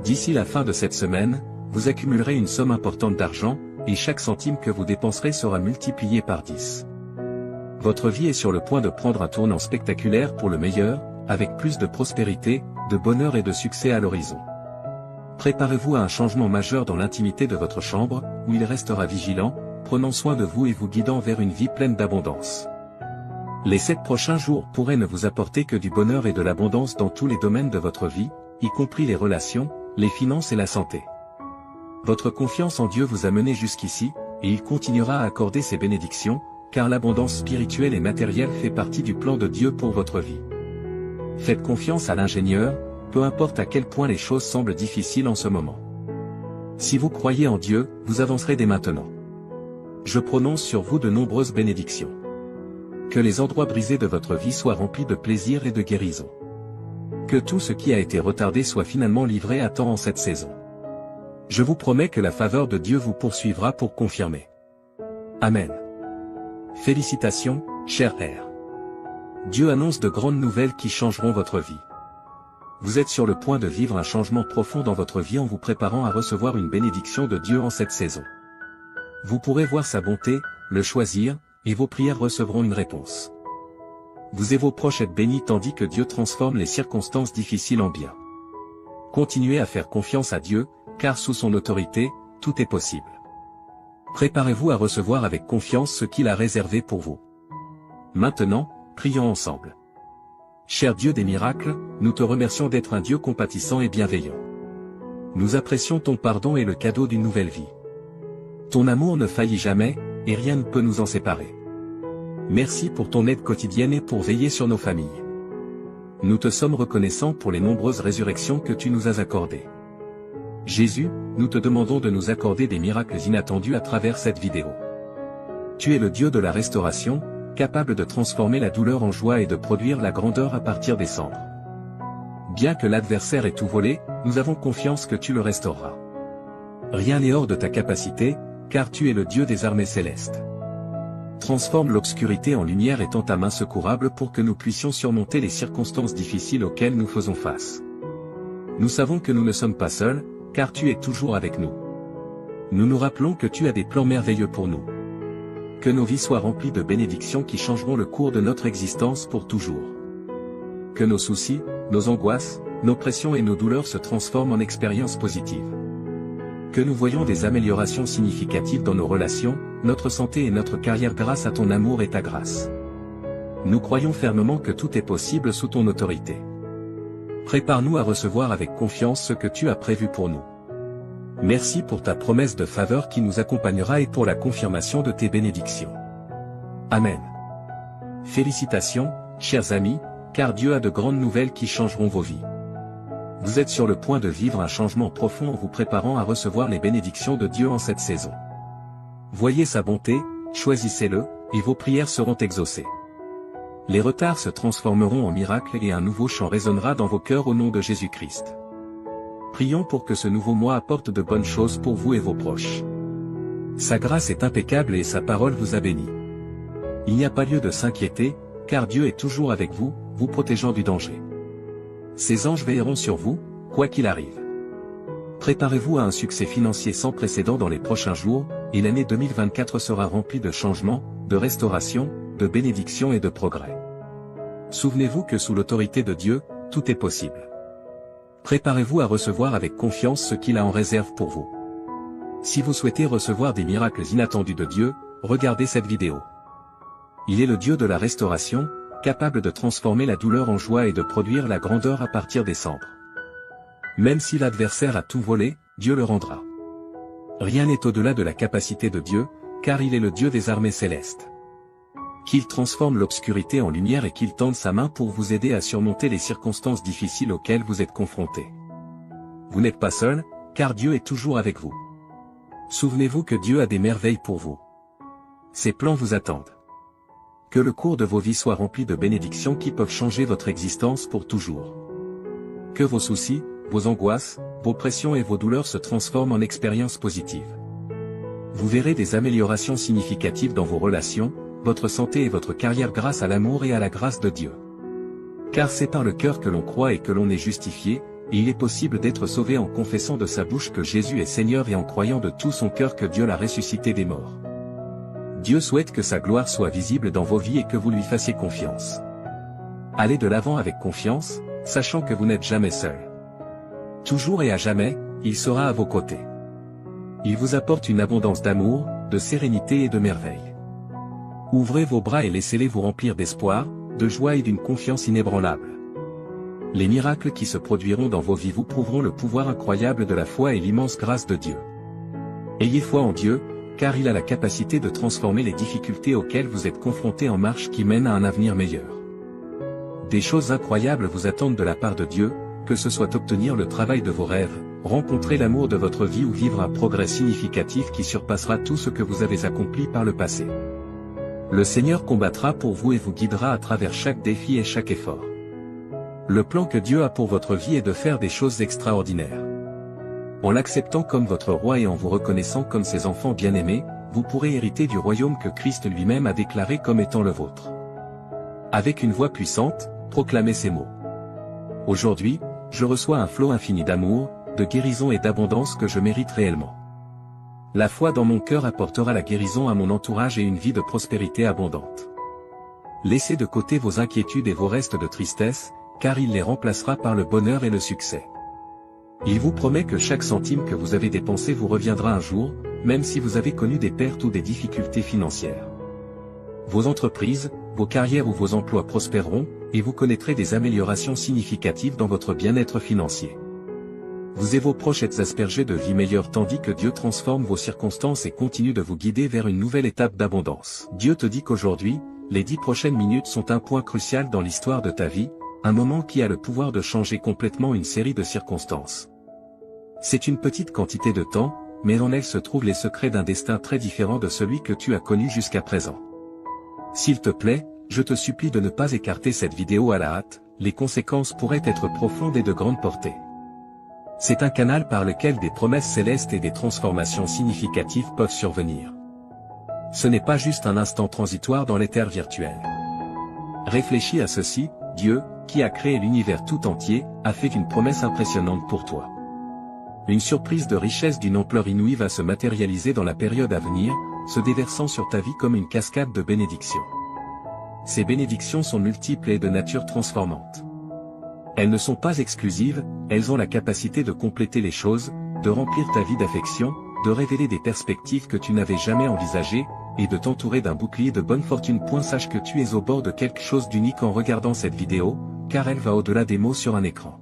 D'ici la fin de cette semaine, vous accumulerez une somme importante d'argent, et chaque centime que vous dépenserez sera multiplié par 10. Votre vie est sur le point de prendre un tournant spectaculaire pour le meilleur, avec plus de prospérité, de bonheur et de succès à l'horizon. Préparez-vous à un changement majeur dans l'intimité de votre chambre, où il restera vigilant, prenant soin de vous et vous guidant vers une vie pleine d'abondance. Les 7 prochains jours pourraient ne vous apporter que du bonheur et de l'abondance dans tous les domaines de votre vie, y compris les relations, les finances et la santé. Votre confiance en Dieu vous a mené jusqu'ici, et il continuera à accorder ses bénédictions, car l'abondance spirituelle et matérielle fait partie du plan de Dieu pour votre vie. Faites confiance à l'ingénieur, peu importe à quel point les choses semblent difficiles en ce moment. Si vous croyez en Dieu, vous avancerez dès maintenant. Je prononce sur vous de nombreuses bénédictions. Que les endroits brisés de votre vie soient remplis de plaisir et de guérison. Que tout ce qui a été retardé soit finalement livré à temps en cette saison. Je vous promets que la faveur de Dieu vous poursuivra pour confirmer. Amen. Félicitations, cher R. Dieu annonce de grandes nouvelles qui changeront votre vie. Vous êtes sur le point de vivre un changement profond dans votre vie en vous préparant à recevoir une bénédiction de Dieu en cette saison. Vous pourrez voir sa bonté, le choisir, et vos prières recevront une réponse. Vous et vos proches êtes bénis tandis que Dieu transforme les circonstances difficiles en bien. Continuez à faire confiance à Dieu, car sous son autorité, tout est possible. Préparez-vous à recevoir avec confiance ce qu'il a réservé pour vous. Maintenant, prions ensemble. Cher Dieu des miracles, nous te remercions d'être un Dieu compatissant et bienveillant. Nous apprécions ton pardon et le cadeau d'une nouvelle vie. Ton amour ne faillit jamais, et rien ne peut nous en séparer. Merci pour ton aide quotidienne et pour veiller sur nos familles. Nous te sommes reconnaissants pour les nombreuses résurrections que tu nous as accordées. Jésus, nous te demandons de nous accorder des miracles inattendus à travers cette vidéo. Tu es le Dieu de la restauration, capable de transformer la douleur en joie et de produire la grandeur à partir des cendres. Bien que l'adversaire ait tout volé, nous avons confiance que tu le restaureras. Rien n'est hors de ta capacité, car tu es le Dieu des armées célestes. Transforme l'obscurité en lumière et tends ta main secourable pour que nous puissions surmonter les circonstances difficiles auxquelles nous faisons face. Nous savons que nous ne sommes pas seuls, car tu es toujours avec nous. Nous nous rappelons que tu as des plans merveilleux pour nous. Que nos vies soient remplies de bénédictions qui changeront le cours de notre existence pour toujours. Que nos soucis, nos angoisses, nos pressions et nos douleurs se transforment en expériences positives. Que nous voyons des améliorations significatives dans nos relations, notre santé et notre carrière grâce à ton amour et ta grâce. Nous croyons fermement que tout est possible sous ton autorité. Prépare-nous à recevoir avec confiance ce que tu as prévu pour nous. Merci pour ta promesse de faveur qui nous accompagnera et pour la confirmation de tes bénédictions. Amen. Félicitations, chers amis, car Dieu a de grandes nouvelles qui changeront vos vies. Vous êtes sur le point de vivre un changement profond en vous préparant à recevoir les bénédictions de Dieu en cette saison. Voyez sa bonté, choisissez-le, et vos prières seront exaucées. Les retards se transformeront en miracles et un nouveau chant résonnera dans vos cœurs au nom de Jésus-Christ. Prions pour que ce nouveau mois apporte de bonnes choses pour vous et vos proches. Sa grâce est impeccable et sa parole vous a béni. Il n'y a pas lieu de s'inquiéter, car Dieu est toujours avec vous, vous protégeant du danger. Ses anges veilleront sur vous, quoi qu'il arrive. Préparez-vous à un succès financier sans précédent dans les prochains jours, et l'année 2024 sera remplie de changements, de restauration, de bénédictions et de progrès. Souvenez-vous que sous l'autorité de Dieu, tout est possible. Préparez-vous à recevoir avec confiance ce qu'il a en réserve pour vous. Si vous souhaitez recevoir des miracles inattendus de Dieu, regardez cette vidéo. Il est le Dieu de la restauration, capable de transformer la douleur en joie et de produire la grandeur à partir des cendres. Même si l'adversaire a tout volé, Dieu le rendra. Rien n'est au-delà de la capacité de Dieu, car il est le Dieu des armées célestes. Qu'il transforme l'obscurité en lumière et qu'il tende sa main pour vous aider à surmonter les circonstances difficiles auxquelles vous êtes confrontés. Vous n'êtes pas seul, car Dieu est toujours avec vous. Souvenez-vous que Dieu a des merveilles pour vous. Ses plans vous attendent. Que le cours de vos vies soit rempli de bénédictions qui peuvent changer votre existence pour toujours. Que vos soucis, vos angoisses, vos pressions et vos douleurs se transforment en expériences positives. Vous verrez des améliorations significatives dans vos relations, votre santé et votre carrière grâce à l'amour et à la grâce de Dieu. Car c'est par le cœur que l'on croit et que l'on est justifié, et il est possible d'être sauvé en confessant de sa bouche que Jésus est Seigneur et en croyant de tout son cœur que Dieu l'a ressuscité des morts. Dieu souhaite que sa gloire soit visible dans vos vies et que vous lui fassiez confiance. Allez de l'avant avec confiance, sachant que vous n'êtes jamais seul. Toujours et à jamais, il sera à vos côtés. Il vous apporte une abondance d'amour, de sérénité et de merveille. Ouvrez vos bras et laissez-les vous remplir d'espoir, de joie et d'une confiance inébranlable. Les miracles qui se produiront dans vos vies vous prouveront le pouvoir incroyable de la foi et l'immense grâce de Dieu. Ayez foi en Dieu, car il a la capacité de transformer les difficultés auxquelles vous êtes confrontés en marche qui mènent à un avenir meilleur. Des choses incroyables vous attendent de la part de Dieu, que ce soit obtenir le travail de vos rêves, rencontrer l'amour de votre vie ou vivre un progrès significatif qui surpassera tout ce que vous avez accompli par le passé. Le Seigneur combattra pour vous et vous guidera à travers chaque défi et chaque effort. Le plan que Dieu a pour votre vie est de faire des choses extraordinaires. En l'acceptant comme votre roi et en vous reconnaissant comme ses enfants bien-aimés, vous pourrez hériter du royaume que Christ lui-même a déclaré comme étant le vôtre. Avec une voix puissante, proclamez ces mots. Aujourd'hui, je reçois un flot infini d'amour, de guérison et d'abondance que je mérite réellement. La foi dans mon cœur apportera la guérison à mon entourage et une vie de prospérité abondante. Laissez de côté vos inquiétudes et vos restes de tristesse, car il les remplacera par le bonheur et le succès. Il vous promet que chaque centime que vous avez dépensé vous reviendra un jour, même si vous avez connu des pertes ou des difficultés financières. Vos entreprises, vos carrières ou vos emplois prospéreront, et vous connaîtrez des améliorations significatives dans votre bien-être financier. Vous et vos proches êtes aspergés de vie meilleure tandis que Dieu transforme vos circonstances et continue de vous guider vers une nouvelle étape d'abondance. Dieu te dit qu'aujourd'hui, les 10 prochaines minutes sont un point crucial dans l'histoire de ta vie, un moment qui a le pouvoir de changer complètement une série de circonstances. C'est une petite quantité de temps, mais en elle se trouvent les secrets d'un destin très différent de celui que tu as connu jusqu'à présent. S'il te plaît, je te supplie de ne pas écarter cette vidéo à la hâte, les conséquences pourraient être profondes et de grande portée. C'est un canal par lequel des promesses célestes et des transformations significatives peuvent survenir. Ce n'est pas juste un instant transitoire dans l'éther virtuel. Réfléchis à ceci, Dieu, qui a créé l'univers tout entier, a fait une promesse impressionnante pour toi. Une surprise de richesse d'une ampleur inouïe va se matérialiser dans la période à venir, se déversant sur ta vie comme une cascade de bénédictions. Ces bénédictions sont multiples et de nature transformante. Elles ne sont pas exclusives, elles ont la capacité de compléter les choses, de remplir ta vie d'affection, de révéler des perspectives que tu n'avais jamais envisagées, et de t'entourer d'un bouclier de bonne fortune. Sache que tu es au bord de quelque chose d'unique en regardant cette vidéo, car elle va au-delà des mots sur un écran.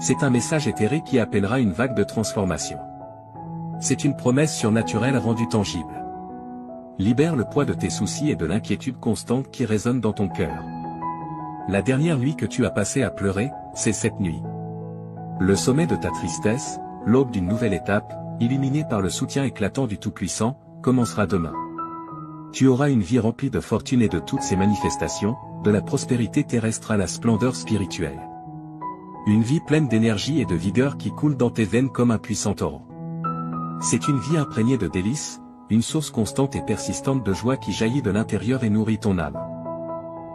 C'est un message éthéré qui appellera une vague de transformation. C'est une promesse surnaturelle rendue tangible. Libère le poids de tes soucis et de l'inquiétude constante qui résonne dans ton cœur. La dernière nuit que tu as passée à pleurer, c'est cette nuit. Le sommet de ta tristesse, l'aube d'une nouvelle étape, illuminée par le soutien éclatant du Tout-Puissant, commencera demain. Tu auras une vie remplie de fortune et de toutes ses manifestations, de la prospérité terrestre à la splendeur spirituelle. Une vie pleine d'énergie et de vigueur qui coule dans tes veines comme un puissant torrent. C'est une vie imprégnée de délices, une source constante et persistante de joie qui jaillit de l'intérieur et nourrit ton âme.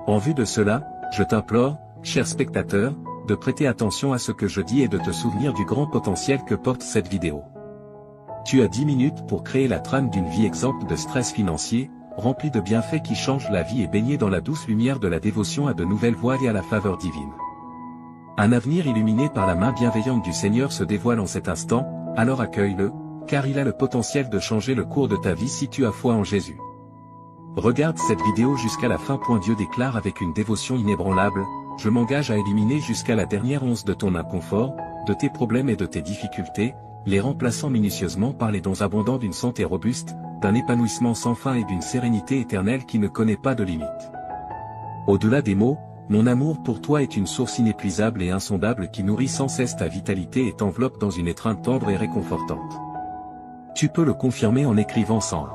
En vue de cela, je t'implore, cher spectateur, de prêter attention à ce que je dis et de te souvenir du grand potentiel que porte cette vidéo. Tu as 10 minutes pour créer la trame d'une vie exempte de stress financier, remplie de bienfaits qui changent la vie et baignée dans la douce lumière de la dévotion à de nouvelles voies et à la faveur divine. Un avenir illuminé par la main bienveillante du Seigneur se dévoile en cet instant, alors accueille-le, car il a le potentiel de changer le cours de ta vie si tu as foi en Jésus. Regarde cette vidéo jusqu'à la fin. Dieu déclare avec une dévotion inébranlable, je m'engage à éliminer jusqu'à la dernière once de ton inconfort, de tes problèmes et de tes difficultés, les remplaçant minutieusement par les dons abondants d'une santé robuste, d'un épanouissement sans fin et d'une sérénité éternelle qui ne connaît pas de limite. Au-delà des mots, mon amour pour toi est une source inépuisable et insondable qui nourrit sans cesse ta vitalité et t'enveloppe dans une étreinte tendre et réconfortante. Tu peux le confirmer en écrivant 101.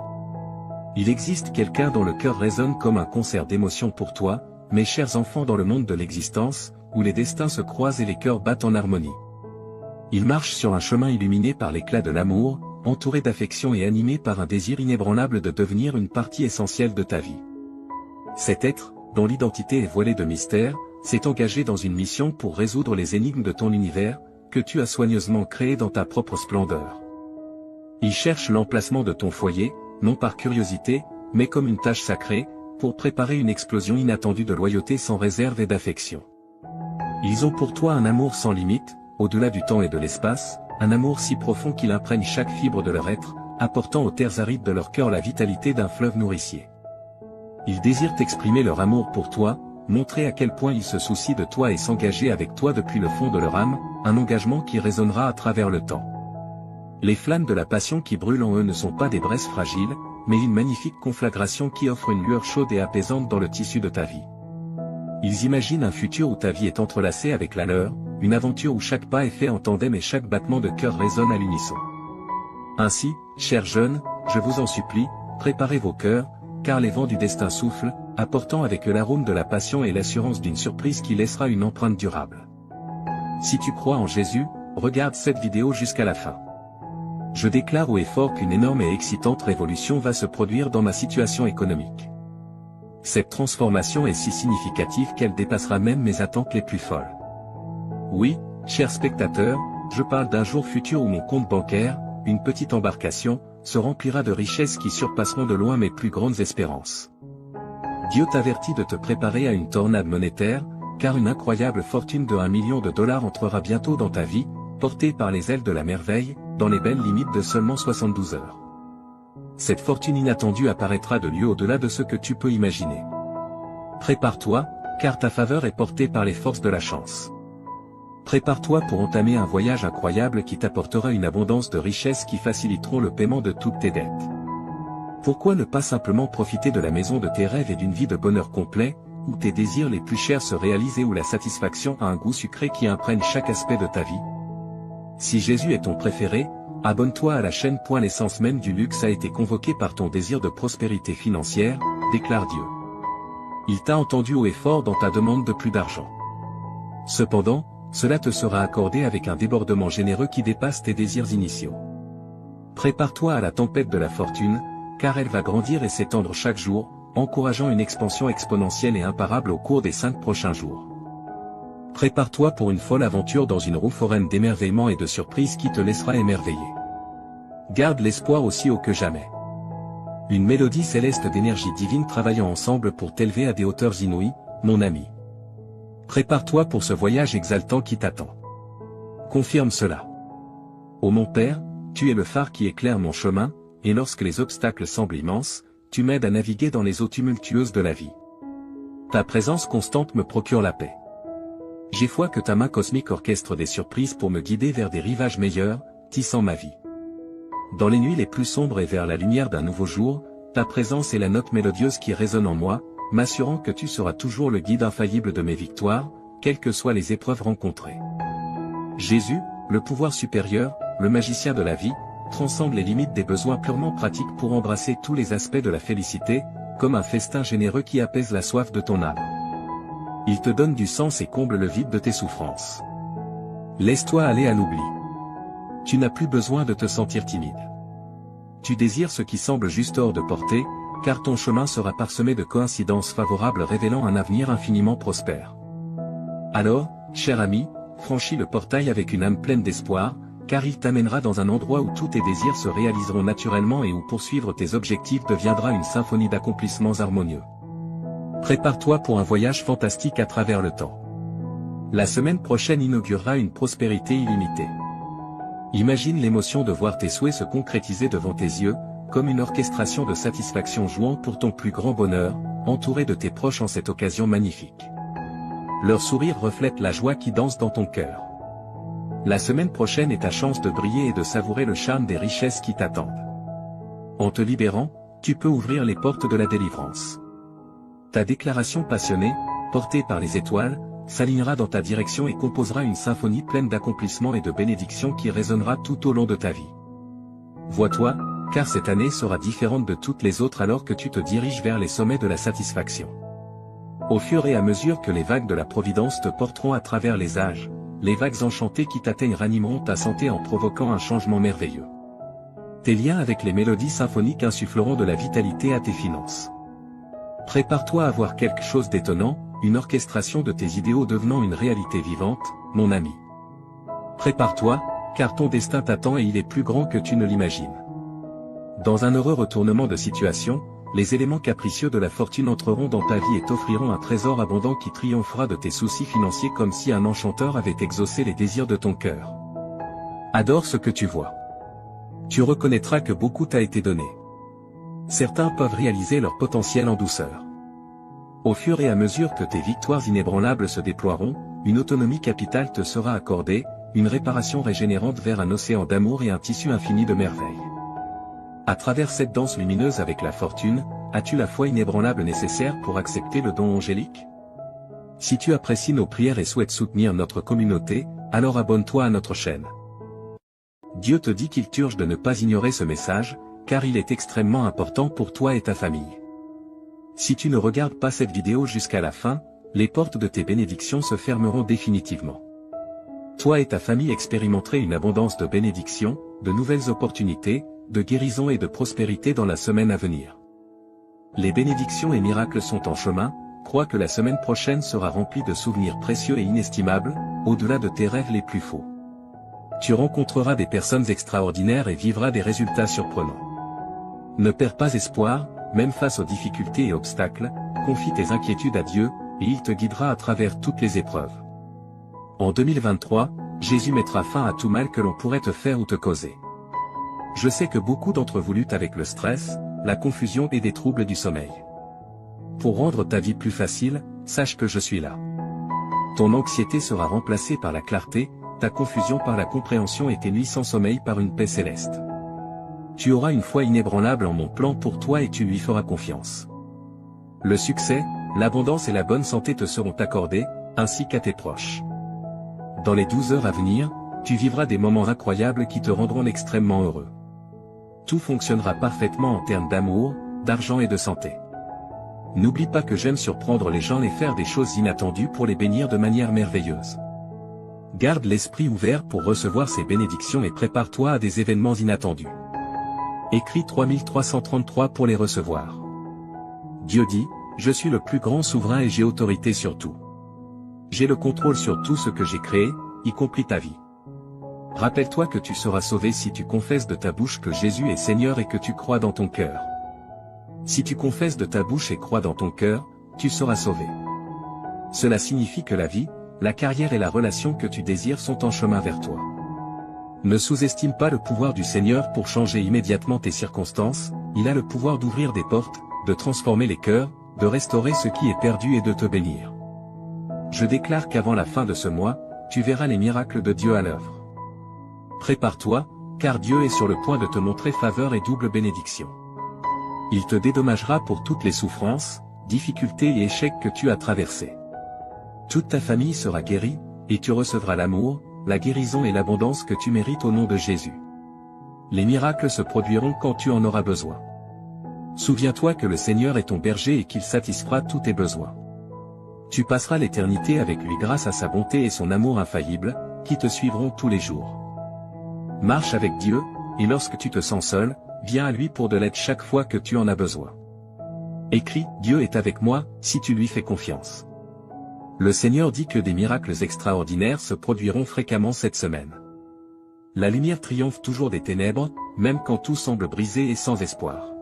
Il existe quelqu'un dont le cœur résonne comme un concert d'émotions pour toi, mes chers enfants, dans le monde de l'existence, où les destins se croisent et les cœurs battent en harmonie. Il marche sur un chemin illuminé par l'éclat de l'amour, entouré d'affection et animé par un désir inébranlable de devenir une partie essentielle de ta vie. Cet être, dont l'identité est voilée de mystère, s'est engagé dans une mission pour résoudre les énigmes de ton univers, que tu as soigneusement créé dans ta propre splendeur. Il cherche l'emplacement de ton foyer, non par curiosité, mais comme une tâche sacrée, pour préparer une explosion inattendue de loyauté sans réserve et d'affection. Ils ont pour toi un amour sans limite, au-delà du temps et de l'espace, un amour si profond qu'il imprègne chaque fibre de leur être, apportant aux terres arides de leur cœur la vitalité d'un fleuve nourricier. Ils désirent exprimer leur amour pour toi, montrer à quel point ils se soucient de toi et s'engager avec toi depuis le fond de leur âme, un engagement qui résonnera à travers le temps. Les flammes de la passion qui brûlent en eux ne sont pas des braises fragiles, mais une magnifique conflagration qui offre une lueur chaude et apaisante dans le tissu de ta vie. Ils imaginent un futur où ta vie est entrelacée avec la leur, une aventure où chaque pas est fait en tandem et chaque battement de cœur résonne à l'unisson. Ainsi, chers jeunes, je vous en supplie, préparez vos cœurs, car les vents du destin soufflent, apportant avec eux l'arôme de la passion et l'assurance d'une surprise qui laissera une empreinte durable. Si tu crois en Jésus, regarde cette vidéo jusqu'à la fin. Je déclare haut et fort qu'une énorme et excitante révolution va se produire dans ma situation économique. Cette transformation est si significative qu'elle dépassera même mes attentes les plus folles. Oui, chers spectateurs, je parle d'un jour futur où mon compte bancaire, une petite embarcation, se remplira de richesses qui surpasseront de loin mes plus grandes espérances. Dieu t'avertit de te préparer à une tornade monétaire, car une incroyable fortune de $1 million entrera bientôt dans ta vie, portée par les ailes de la merveille, dans les belles limites de seulement 72 heures. Cette fortune inattendue apparaîtra de lieu au-delà de ce que tu peux imaginer. Prépare-toi, car ta faveur est portée par les forces de la chance. Prépare-toi pour entamer un voyage incroyable qui t'apportera une abondance de richesses qui faciliteront le paiement de toutes tes dettes. Pourquoi ne pas simplement profiter de la maison de tes rêves et d'une vie de bonheur complet, où tes désirs les plus chers se réalisent et où la satisfaction a un goût sucré qui imprègne chaque aspect de ta vie? Si Jésus est ton préféré, abonne-toi à la chaîne. L'essence même du luxe a été convoquée par ton désir de prospérité financière, déclare Dieu. Il t'a entendu haut et fort dans ta demande de plus d'argent. Cependant, cela te sera accordé avec un débordement généreux qui dépasse tes désirs initiaux. Prépare-toi à la tempête de la fortune, car elle va grandir et s'étendre chaque jour, encourageant une expansion exponentielle et imparable au cours des 5 prochains jours. Prépare-toi pour une folle aventure dans une roue foraine d'émerveillement et de surprise qui te laissera émerveiller. Garde l'espoir aussi haut que jamais. Une mélodie céleste d'énergie divine travaillant ensemble pour t'élever à des hauteurs inouïes, mon ami. Prépare-toi pour ce voyage exaltant qui t'attend. Confirme cela. Ô mon Père, tu es le phare qui éclaire mon chemin, et lorsque les obstacles semblent immenses, tu m'aides à naviguer dans les eaux tumultueuses de la vie. Ta présence constante me procure la paix. J'ai foi que ta main cosmique orchestre des surprises pour me guider vers des rivages meilleurs, tissant ma vie. Dans les nuits les plus sombres et vers la lumière d'un nouveau jour, ta présence est la note mélodieuse qui résonne en moi, m'assurant que tu seras toujours le guide infaillible de mes victoires, quelles que soient les épreuves rencontrées. Jésus, le pouvoir supérieur, le magicien de la vie, transcende les limites des besoins purement pratiques pour embrasser tous les aspects de la félicité, comme un festin généreux qui apaise la soif de ton âme. Il te donne du sens et comble le vide de tes souffrances. Laisse-toi aller à l'oubli. Tu n'as plus besoin de te sentir timide. Tu désires ce qui semble juste hors de portée, car ton chemin sera parsemé de coïncidences favorables révélant un avenir infiniment prospère. Alors, cher ami, franchis le portail avec une âme pleine d'espoir, car il t'amènera dans un endroit où tous tes désirs se réaliseront naturellement et où poursuivre tes objectifs deviendra une symphonie d'accomplissements harmonieux. Prépare-toi pour un voyage fantastique à travers le temps. La semaine prochaine inaugurera une prospérité illimitée. Imagine l'émotion de voir tes souhaits se concrétiser devant tes yeux, comme une orchestration de satisfaction jouant pour ton plus grand bonheur, entouré de tes proches en cette occasion magnifique. Leur sourire reflète la joie qui danse dans ton cœur. La semaine prochaine est ta chance de briller et de savourer le charme des richesses qui t'attendent. En te libérant, tu peux ouvrir les portes de la délivrance. Ta déclaration passionnée, portée par les étoiles, s'alignera dans ta direction et composera une symphonie pleine d'accomplissements et de bénédictions qui résonnera tout au long de ta vie. Vois-toi, car cette année sera différente de toutes les autres alors que tu te diriges vers les sommets de la satisfaction. Au fur et à mesure que les vagues de la Providence te porteront à travers les âges, les vagues enchantées qui t'atteignent ranimeront ta santé en provoquant un changement merveilleux. Tes liens avec les mélodies symphoniques insuffleront de la vitalité à tes finances. Prépare-toi à voir quelque chose d'étonnant, une orchestration de tes idéaux devenant une réalité vivante, mon ami. Prépare-toi, car ton destin t'attend et il est plus grand que tu ne l'imagines. Dans un heureux retournement de situation, les éléments capricieux de la fortune entreront dans ta vie et t'offriront un trésor abondant qui triomphera de tes soucis financiers comme si un enchanteur avait exaucé les désirs de ton cœur. Adore ce que tu vois. Tu reconnaîtras que beaucoup t'a été donné. Certains peuvent réaliser leur potentiel en douceur. Au fur et à mesure que tes victoires inébranlables se déploieront, une autonomie capitale te sera accordée, une réparation régénérante vers un océan d'amour et un tissu infini de merveilles. À travers cette danse lumineuse avec la fortune, as-tu la foi inébranlable nécessaire pour accepter le don angélique? Si tu apprécies nos prières et souhaites soutenir notre communauté, alors abonne-toi à notre chaîne. Dieu te dit qu'il t'urge de ne pas ignorer ce message, car il est extrêmement important pour toi et ta famille. Si tu ne regardes pas cette vidéo jusqu'à la fin, les portes de tes bénédictions se fermeront définitivement. Toi et ta famille expérimenterez une abondance de bénédictions, de nouvelles opportunités, de guérison et de prospérité dans la semaine à venir. Les bénédictions et miracles sont en chemin, crois que la semaine prochaine sera remplie de souvenirs précieux et inestimables, au-delà de tes rêves les plus faux. Tu rencontreras des personnes extraordinaires et vivras des résultats surprenants. Ne perds pas espoir, même face aux difficultés et obstacles, confie tes inquiétudes à Dieu, et il te guidera à travers toutes les épreuves. En 2023, Jésus mettra fin à tout mal que l'on pourrait te faire ou te causer. Je sais que beaucoup d'entre vous luttent avec le stress, la confusion et des troubles du sommeil. Pour rendre ta vie plus facile, sache que je suis là. Ton anxiété sera remplacée par la clarté, ta confusion par la compréhension et tes nuits sans sommeil par une paix céleste. Tu auras une foi inébranlable en mon plan pour toi et tu lui feras confiance. Le succès, l'abondance et la bonne santé te seront accordés, ainsi qu'à tes proches. Dans les 12 heures à venir, tu vivras des moments incroyables qui te rendront extrêmement heureux. Tout fonctionnera parfaitement en termes d'amour, d'argent et de santé. N'oublie pas que j'aime surprendre les gens et faire des choses inattendues pour les bénir de manière merveilleuse. Garde l'esprit ouvert pour recevoir ces bénédictions et prépare-toi à des événements inattendus. Écris 3333 pour les recevoir. Dieu dit, je suis le plus grand souverain et j'ai autorité sur tout. J'ai le contrôle sur tout ce que j'ai créé, y compris ta vie. Rappelle-toi que tu seras sauvé si tu confesses de ta bouche que Jésus est Seigneur et que tu crois dans ton cœur. Si tu confesses de ta bouche et crois dans ton cœur, tu seras sauvé. Cela signifie que la vie, la carrière et la relation que tu désires sont en chemin vers toi. Ne sous-estime pas le pouvoir du Seigneur pour changer immédiatement tes circonstances, il a le pouvoir d'ouvrir des portes, de transformer les cœurs, de restaurer ce qui est perdu et de te bénir. Je déclare qu'avant la fin de ce mois, tu verras les miracles de Dieu à l'œuvre. Prépare-toi, car Dieu est sur le point de te montrer faveur et double bénédiction. Il te dédommagera pour toutes les souffrances, difficultés et échecs que tu as traversés. Toute ta famille sera guérie, et tu recevras l'amour, la guérison et l'abondance que tu mérites au nom de Jésus. Les miracles se produiront quand tu en auras besoin. Souviens-toi que le Seigneur est ton berger et qu'il satisfera tous tes besoins. Tu passeras l'éternité avec lui grâce à sa bonté et son amour infaillible, qui te suivront tous les jours. Marche avec Dieu, et lorsque tu te sens seul, viens à lui pour de l'aide chaque fois que tu en as besoin. Écris « Dieu est avec moi » si tu lui fais confiance. Le Seigneur dit que des miracles extraordinaires se produiront fréquemment cette semaine. La lumière triomphe toujours des ténèbres, même quand tout semble brisé et sans espoir.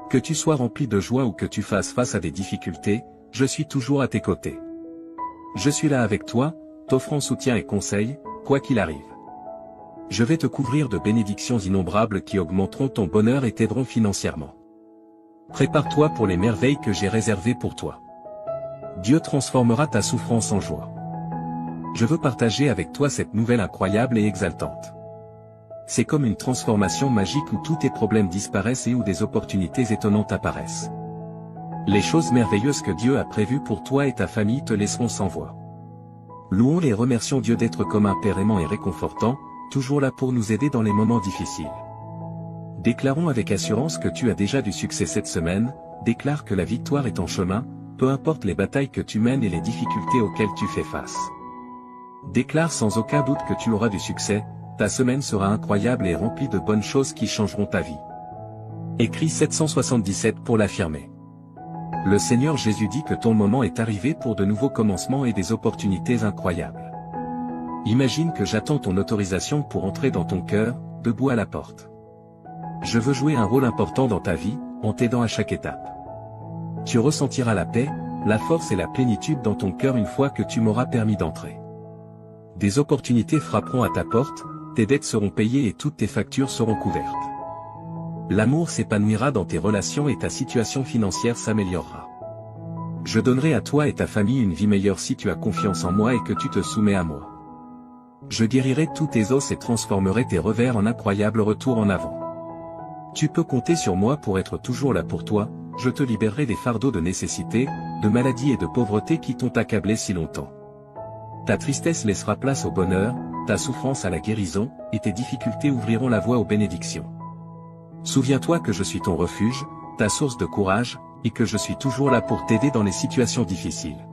Que tu sois rempli de joie ou que tu fasses face à des difficultés, je suis toujours à tes côtés. Je suis là avec toi, t'offrant soutien et conseil, quoi qu'il arrive. Je vais te couvrir de bénédictions innombrables qui augmenteront ton bonheur et t'aideront financièrement. Prépare-toi pour les merveilles que j'ai réservées pour toi. Dieu transformera ta souffrance en joie. Je veux partager avec toi cette nouvelle incroyable et exaltante. C'est comme une transformation magique où tous tes problèmes disparaissent et où des opportunités étonnantes apparaissent. Les choses merveilleuses que Dieu a prévues pour toi et ta famille te laisseront sans voix. Louons et remercions Dieu d'être comme un Père aimant et réconfortant, toujours là pour nous aider dans les moments difficiles. Déclarons avec assurance que tu as déjà du succès cette semaine, déclare que la victoire est en chemin, peu importe les batailles que tu mènes et les difficultés auxquelles tu fais face. Déclare sans aucun doute que tu auras du succès, ta semaine sera incroyable et remplie de bonnes choses qui changeront ta vie. Écris 777 pour l'affirmer. Le Seigneur Jésus dit que ton moment est arrivé pour de nouveaux commencements et des opportunités incroyables. Imagine que j'attends ton autorisation pour entrer dans ton cœur, debout à la porte. Je veux jouer un rôle important dans ta vie, en t'aidant à chaque étape. Tu ressentiras la paix, la force et la plénitude dans ton cœur une fois que tu m'auras permis d'entrer. Des opportunités frapperont à ta porte, tes dettes seront payées et toutes tes factures seront couvertes. L'amour s'épanouira dans tes relations et ta situation financière s'améliorera. Je donnerai à toi et ta famille une vie meilleure si tu as confiance en moi et que tu te soumets à moi. Je guérirai tous tes os et transformerai tes revers en incroyables retours en avant. Tu peux compter sur moi pour être toujours là pour toi, je te libérerai des fardeaux de nécessité, de maladie et de pauvreté qui t'ont accablé si longtemps. Ta tristesse laissera place au bonheur, ta souffrance à la guérison, et tes difficultés ouvriront la voie aux bénédictions. Souviens-toi que je suis ton refuge, ta source de courage, et que je suis toujours là pour t'aider dans les situations difficiles.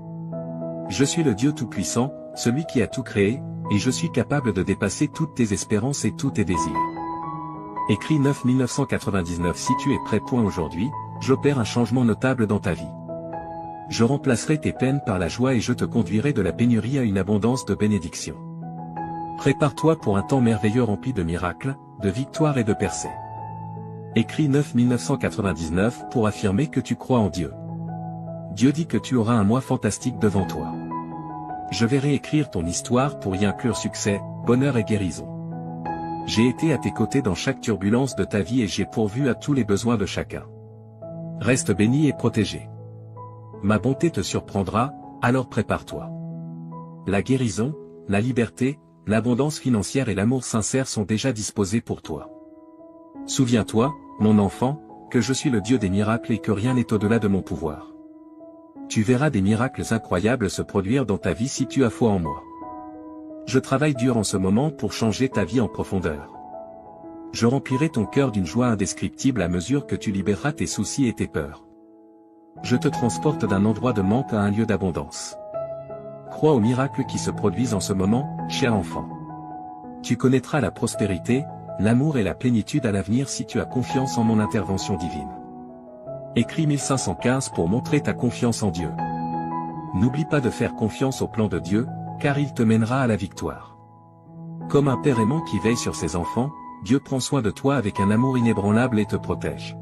Je suis le Dieu Tout-Puissant, celui qui a tout créé, et je suis capable de dépasser toutes tes espérances et tous tes désirs. Écrit 9 si tu es prêt. Aujourd'hui, j'opère un changement notable dans ta vie. Je remplacerai tes peines par la joie et je te conduirai de la pénurie à une abondance de bénédictions. Prépare-toi pour un temps merveilleux rempli de miracles, de victoires et de percées. Écrit 9 pour affirmer que tu crois en Dieu. Dieu dit que tu auras un mois fantastique devant toi. Je vais réécrire ton histoire pour y inclure succès, bonheur et guérison. J'ai été à tes côtés dans chaque turbulence de ta vie et j'ai pourvu à tous les besoins de chacun. Reste béni et protégé. Ma bonté te surprendra, alors prépare-toi. La guérison, la liberté, l'abondance financière et l'amour sincère sont déjà disposés pour toi. Souviens-toi, mon enfant, que je suis le Dieu des miracles et que rien n'est au-delà de mon pouvoir. Tu verras des miracles incroyables se produire dans ta vie si tu as foi en moi. Je travaille dur en ce moment pour changer ta vie en profondeur. Je remplirai ton cœur d'une joie indescriptible à mesure que tu libéreras tes soucis et tes peurs. Je te transporte d'un endroit de manque à un lieu d'abondance. Crois aux miracles qui se produisent en ce moment, cher enfant. Tu connaîtras la prospérité, l'amour et la plénitude à l'avenir si tu as confiance en mon intervention divine. Écris 1515 pour montrer ta confiance en Dieu. N'oublie pas de faire confiance au plan de Dieu, car il te mènera à la victoire. Comme un père aimant qui veille sur ses enfants, Dieu prend soin de toi avec un amour inébranlable et te protège.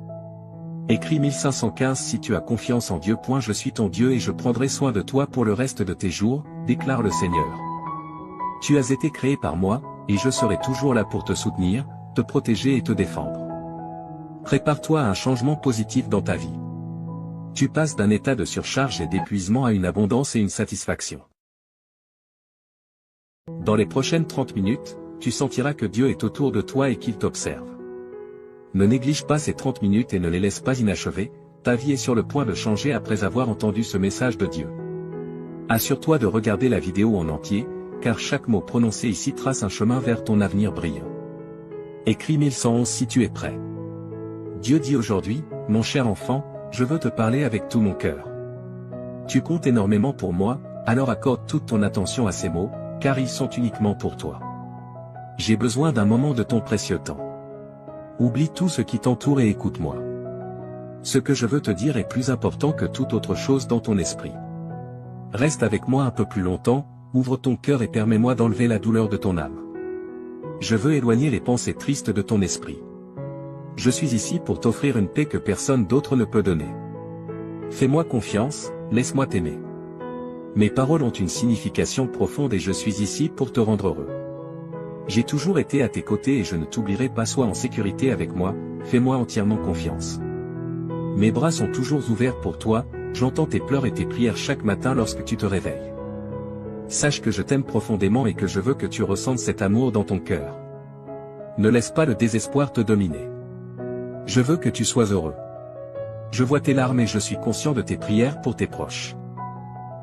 Écris 1515 si tu as confiance en Dieu. Je suis ton Dieu et je prendrai soin de toi pour le reste de tes jours, déclare le Seigneur. Tu as été créé par moi, et je serai toujours là pour te soutenir, te protéger et te défendre. Prépare-toi à un changement positif dans ta vie. Tu passes d'un état de surcharge et d'épuisement à une abondance et une satisfaction. Dans les prochaines 30 minutes, tu sentiras que Dieu est autour de toi et qu'il t'observe. Ne néglige pas ces 30 minutes et ne les laisse pas inachevées, ta vie est sur le point de changer après avoir entendu ce message de Dieu. Assure-toi de regarder la vidéo en entier, car chaque mot prononcé ici trace un chemin vers ton avenir brillant. Écris 1111 si tu es prêt. Dieu dit aujourd'hui, mon cher enfant, je veux te parler avec tout mon cœur. Tu comptes énormément pour moi, alors accorde toute ton attention à ces mots, car ils sont uniquement pour toi. J'ai besoin d'un moment de ton précieux temps. Oublie tout ce qui t'entoure et écoute-moi. Ce que je veux te dire est plus important que toute autre chose dans ton esprit. Reste avec moi un peu plus longtemps, ouvre ton cœur et permets-moi d'enlever la douleur de ton âme. Je veux éloigner les pensées tristes de ton esprit. Je suis ici pour t'offrir une paix que personne d'autre ne peut donner. Fais-moi confiance, laisse-moi t'aimer. Mes paroles ont une signification profonde et je suis ici pour te rendre heureux. J'ai toujours été à tes côtés et je ne t'oublierai pas. Sois en sécurité avec moi, fais-moi entièrement confiance. Mes bras sont toujours ouverts pour toi, j'entends tes pleurs et tes prières chaque matin lorsque tu te réveilles. Sache que je t'aime profondément et que je veux que tu ressentes cet amour dans ton cœur. Ne laisse pas le désespoir te dominer. Je veux que tu sois heureux. Je vois tes larmes et je suis conscient de tes prières pour tes proches.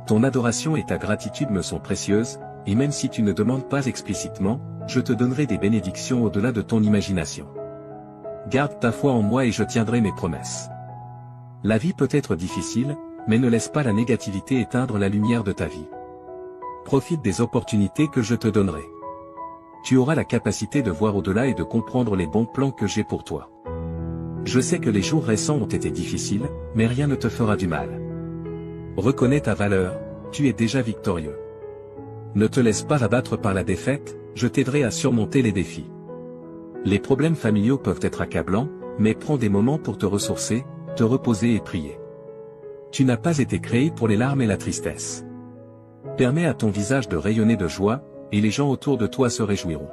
Ton adoration et ta gratitude me sont précieuses, et même si tu ne demandes pas explicitement, je te donnerai des bénédictions au-delà de ton imagination. Garde ta foi en moi et je tiendrai mes promesses. La vie peut être difficile, mais ne laisse pas la négativité éteindre la lumière de ta vie. Profite des opportunités que je te donnerai. Tu auras la capacité de voir au-delà et de comprendre les bons plans que j'ai pour toi. Je sais que les jours récents ont été difficiles, mais rien ne te fera du mal. Reconnais ta valeur, tu es déjà victorieux. Ne te laisse pas abattre par la défaite, je t'aiderai à surmonter les défis. Les problèmes familiaux peuvent être accablants, mais prends des moments pour te ressourcer, te reposer et prier. Tu n'as pas été créé pour les larmes et la tristesse. Permets à ton visage de rayonner de joie, et les gens autour de toi se réjouiront.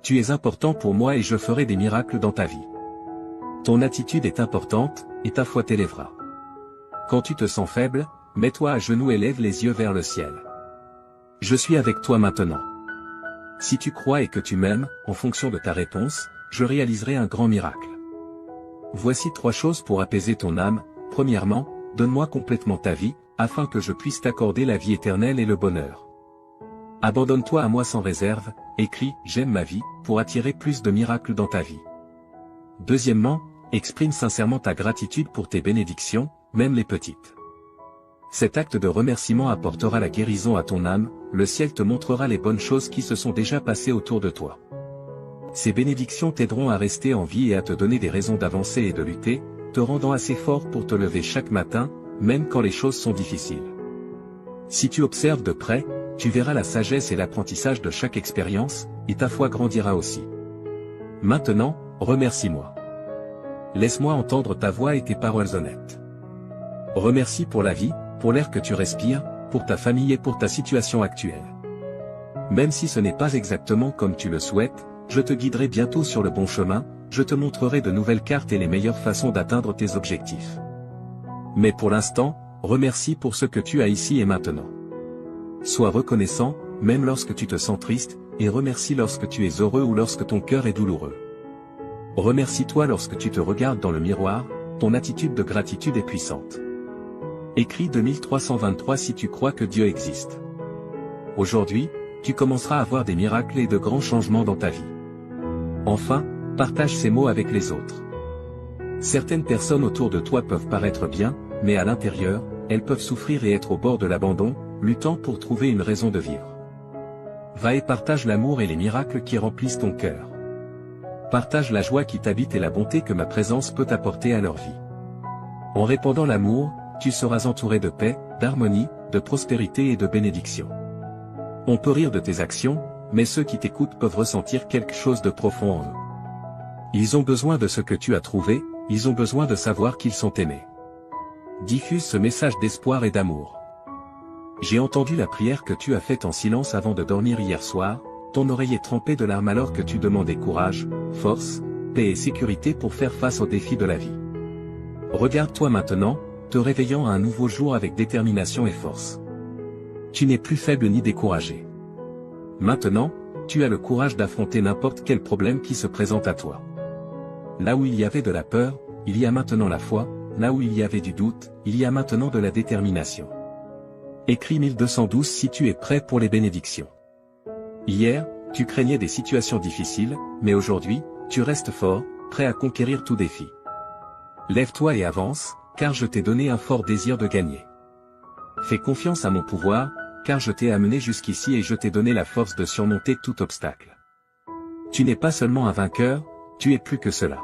Tu es important pour moi et je ferai des miracles dans ta vie. Ton attitude est importante, et ta foi t'élèvera. Quand tu te sens faible, mets-toi à genoux et lève les yeux vers le ciel. Je suis avec toi maintenant. Si tu crois et que tu m'aimes, en fonction de ta réponse, je réaliserai un grand miracle. Voici 3 choses pour apaiser ton âme. Premièrement, donne-moi complètement ta vie, afin que je puisse t'accorder la vie éternelle et le bonheur. Abandonne-toi à moi sans réserve, écris « J'aime ma vie » pour attirer plus de miracles dans ta vie. Deuxièmement, exprime sincèrement ta gratitude pour tes bénédictions, même les petites. Cet acte de remerciement apportera la guérison à ton âme, le ciel te montrera les bonnes choses qui se sont déjà passées autour de toi. Ces bénédictions t'aideront à rester en vie et à te donner des raisons d'avancer et de lutter, te rendant assez fort pour te lever chaque matin, même quand les choses sont difficiles. Si tu observes de près, tu verras la sagesse et l'apprentissage de chaque expérience, et ta foi grandira aussi. Maintenant, remercie-moi. Laisse-moi entendre ta voix et tes paroles honnêtes. Remercie pour la vie, pour l'air que tu respires, pour ta famille et pour ta situation actuelle. Même si ce n'est pas exactement comme tu le souhaites, je te guiderai bientôt sur le bon chemin, je te montrerai de nouvelles cartes et les meilleures façons d'atteindre tes objectifs. Mais pour l'instant, remercie pour ce que tu as ici et maintenant. Sois reconnaissant, même lorsque tu te sens triste, et remercie lorsque tu es heureux ou lorsque ton cœur est douloureux. Remercie-toi lorsque tu te regardes dans le miroir, ton attitude de gratitude est puissante. Écris 2323 si tu crois que Dieu existe. Aujourd'hui, tu commenceras à voir des miracles et de grands changements dans ta vie. Enfin, partage ces mots avec les autres. Certaines personnes autour de toi peuvent paraître bien, mais à l'intérieur, elles peuvent souffrir et être au bord de l'abandon, luttant pour trouver une raison de vivre. Va et partage l'amour et les miracles qui remplissent ton cœur. Partage la joie qui t'habite et la bonté que ma présence peut apporter à leur vie. En répandant l'amour, tu seras entouré de paix, d'harmonie, de prospérité et de bénédiction. On peut rire de tes actions, mais ceux qui t'écoutent peuvent ressentir quelque chose de profond en eux. Ils ont besoin de ce que tu as trouvé, ils ont besoin de savoir qu'ils sont aimés. Diffuse ce message d'espoir et d'amour. J'ai entendu la prière que tu as faite en silence avant de dormir hier soir, ton oreiller trempé de larmes alors que tu demandais courage, force, paix et sécurité pour faire face aux défis de la vie. Regarde-toi maintenant, te réveillant à un nouveau jour avec détermination et force. Tu n'es plus faible ni découragé. Maintenant, tu as le courage d'affronter n'importe quel problème qui se présente à toi. Là où il y avait de la peur, il y a maintenant la foi, là où il y avait du doute, il y a maintenant de la détermination. Écrit 1212 si tu es prêt pour les bénédictions. Hier, tu craignais des situations difficiles, mais aujourd'hui, tu restes fort, prêt à conquérir tout défi. Lève-toi et avance, car je t'ai donné un fort désir de gagner. Fais confiance à mon pouvoir, car je t'ai amené jusqu'ici et je t'ai donné la force de surmonter tout obstacle. Tu n'es pas seulement un vainqueur, tu es plus que cela.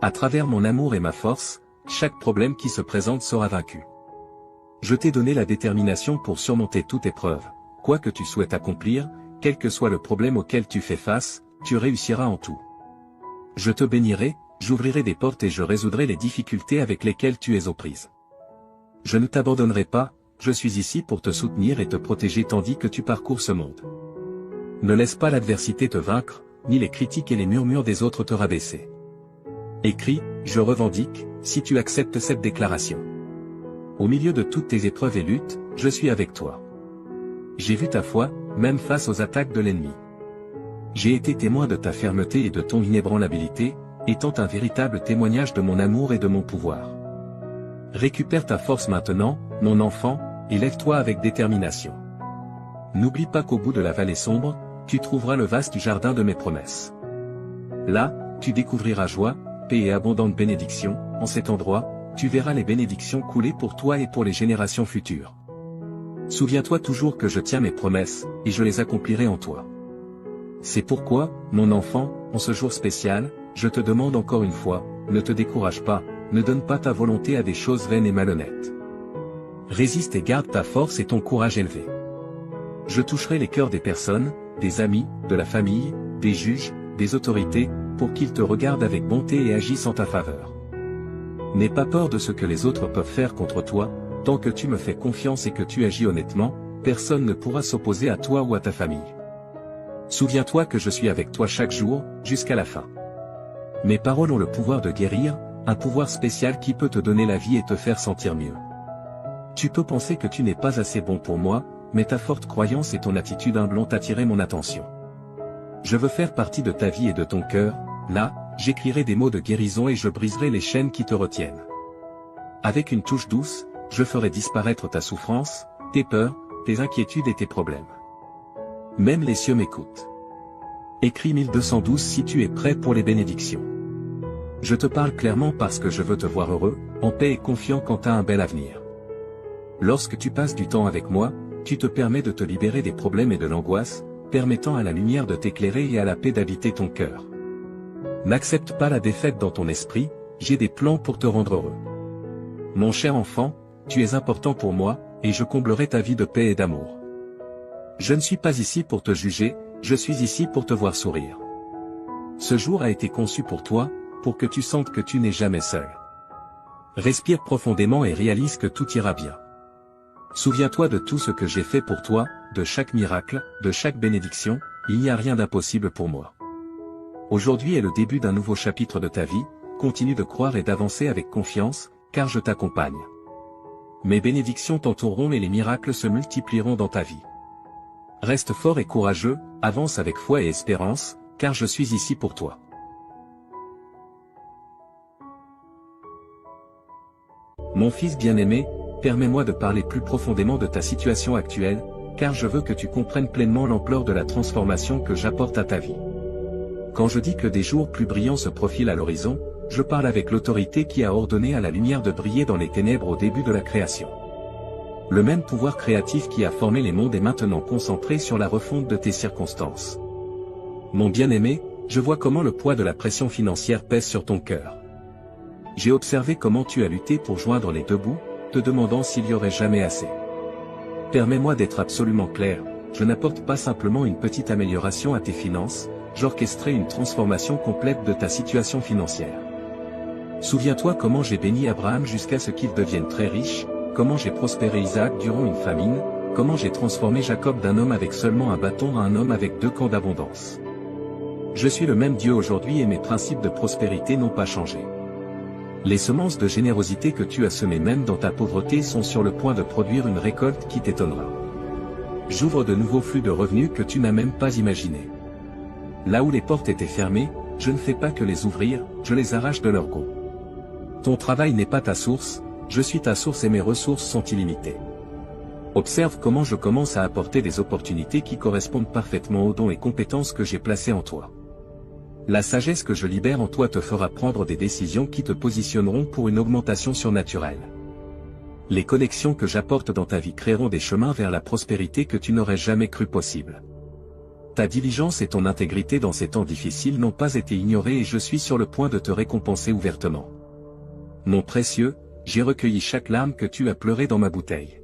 À travers mon amour et ma force, chaque problème qui se présente sera vaincu. Je t'ai donné la détermination pour surmonter toute épreuve, quoi que tu souhaites accomplir, quel que soit le problème auquel tu fais face, tu réussiras en tout. Je te bénirai, j'ouvrirai des portes et je résoudrai les difficultés avec lesquelles tu es aux prises. Je ne t'abandonnerai pas, je suis ici pour te soutenir et te protéger tandis que tu parcours ce monde. Ne laisse pas l'adversité te vaincre, ni les critiques et les murmures des autres te rabaisser. Écris, je revendique, si tu acceptes cette déclaration. Au milieu de toutes tes épreuves et luttes, je suis avec toi. J'ai vu ta foi, même face aux attaques de l'ennemi. J'ai été témoin de ta fermeté et de ton inébranlabilité, étant un véritable témoignage de mon amour et de mon pouvoir. Récupère ta force maintenant, mon enfant, et lève-toi avec détermination. N'oublie pas qu'au bout de la vallée sombre, tu trouveras le vaste jardin de mes promesses. Là, tu découvriras joie, paix et abondante bénédiction, en cet endroit, tu verras les bénédictions couler pour toi et pour les générations futures. Souviens-toi toujours que je tiens mes promesses, et je les accomplirai en toi. C'est pourquoi, mon enfant, en ce jour spécial, je te demande encore une fois, ne te décourage pas, ne donne pas ta volonté à des choses vaines et malhonnêtes. Résiste et garde ta force et ton courage élevé. Je toucherai les cœurs des personnes, des amis, de la famille, des juges, des autorités, pour qu'ils te regardent avec bonté et agissent en ta faveur. N'aie pas peur de ce que les autres peuvent faire contre toi, tant que tu me fais confiance et que tu agis honnêtement, personne ne pourra s'opposer à toi ou à ta famille. Souviens-toi que je suis avec toi chaque jour, jusqu'à la fin. Mes paroles ont le pouvoir de guérir, un pouvoir spécial qui peut te donner la vie et te faire sentir mieux. Tu peux penser que tu n'es pas assez bon pour moi, mais ta forte croyance et ton attitude humble ont attiré mon attention. Je veux faire partie de ta vie et de ton cœur, là, j'écrirai des mots de guérison et je briserai les chaînes qui te retiennent. Avec une touche douce, je ferai disparaître ta souffrance, tes peurs, tes inquiétudes et tes problèmes. Même les cieux m'écoutent. Écris 1212 si tu es prêt pour les bénédictions. Je te parle clairement parce que je veux te voir heureux, en paix et confiant quant à un bel avenir. Lorsque tu passes du temps avec moi, tu te permets de te libérer des problèmes et de l'angoisse, permettant à la lumière de t'éclairer et à la paix d'habiter ton cœur. N'accepte pas la défaite dans ton esprit, j'ai des plans pour te rendre heureux. Mon cher enfant, tu es important pour moi, et je comblerai ta vie de paix et d'amour. Je ne suis pas ici pour te juger, je suis ici pour te voir sourire. Ce jour a été conçu pour toi, pour que tu sentes que tu n'es jamais seul. Respire profondément et réalise que tout ira bien. Souviens-toi de tout ce que j'ai fait pour toi, de chaque miracle, de chaque bénédiction, il n'y a rien d'impossible pour moi. Aujourd'hui est le début d'un nouveau chapitre de ta vie, continue de croire et d'avancer avec confiance, car je t'accompagne. Mes bénédictions t'entoureront et les miracles se multiplieront dans ta vie. Reste fort et courageux, avance avec foi et espérance, car je suis ici pour toi. Mon fils bien-aimé, permets-moi de parler plus profondément de ta situation actuelle, car je veux que tu comprennes pleinement l'ampleur de la transformation que j'apporte à ta vie. Quand je dis que des jours plus brillants se profilent à l'horizon, je parle avec l'autorité qui a ordonné à la lumière de briller dans les ténèbres au début de la création. Le même pouvoir créatif qui a formé les mondes est maintenant concentré sur la refonte de tes circonstances. Mon bien-aimé, je vois comment le poids de la pression financière pèse sur ton cœur. J'ai observé comment tu as lutté pour joindre les deux bouts, te demandant s'il y aurait jamais assez. Permets-moi d'être absolument clair, je n'apporte pas simplement une petite amélioration à tes finances, j'orchestrerai une transformation complète de ta situation financière. Souviens-toi comment j'ai béni Abraham jusqu'à ce qu'il devienne très riche, comment j'ai prospéré Isaac durant une famine, comment j'ai transformé Jacob d'un homme avec seulement un bâton à un homme avec 2 camps d'abondance. Je suis le même Dieu aujourd'hui et mes principes de prospérité n'ont pas changé. Les semences de générosité que tu as semées même dans ta pauvreté sont sur le point de produire une récolte qui t'étonnera. J'ouvre de nouveaux flux de revenus que tu n'as même pas imaginés. Là où les portes étaient fermées, je ne fais pas que les ouvrir, je les arrache de leur gonds. Ton travail n'est pas ta source, je suis ta source et mes ressources sont illimitées. Observe comment je commence à apporter des opportunités qui correspondent parfaitement aux dons et compétences que j'ai placés en toi. La sagesse que je libère en toi te fera prendre des décisions qui te positionneront pour une augmentation surnaturelle. Les connexions que j'apporte dans ta vie créeront des chemins vers la prospérité que tu n'aurais jamais cru possible. Ta diligence et ton intégrité dans ces temps difficiles n'ont pas été ignorées et je suis sur le point de te récompenser ouvertement. Mon précieux, j'ai recueilli chaque larme que tu as pleurée dans ma bouteille.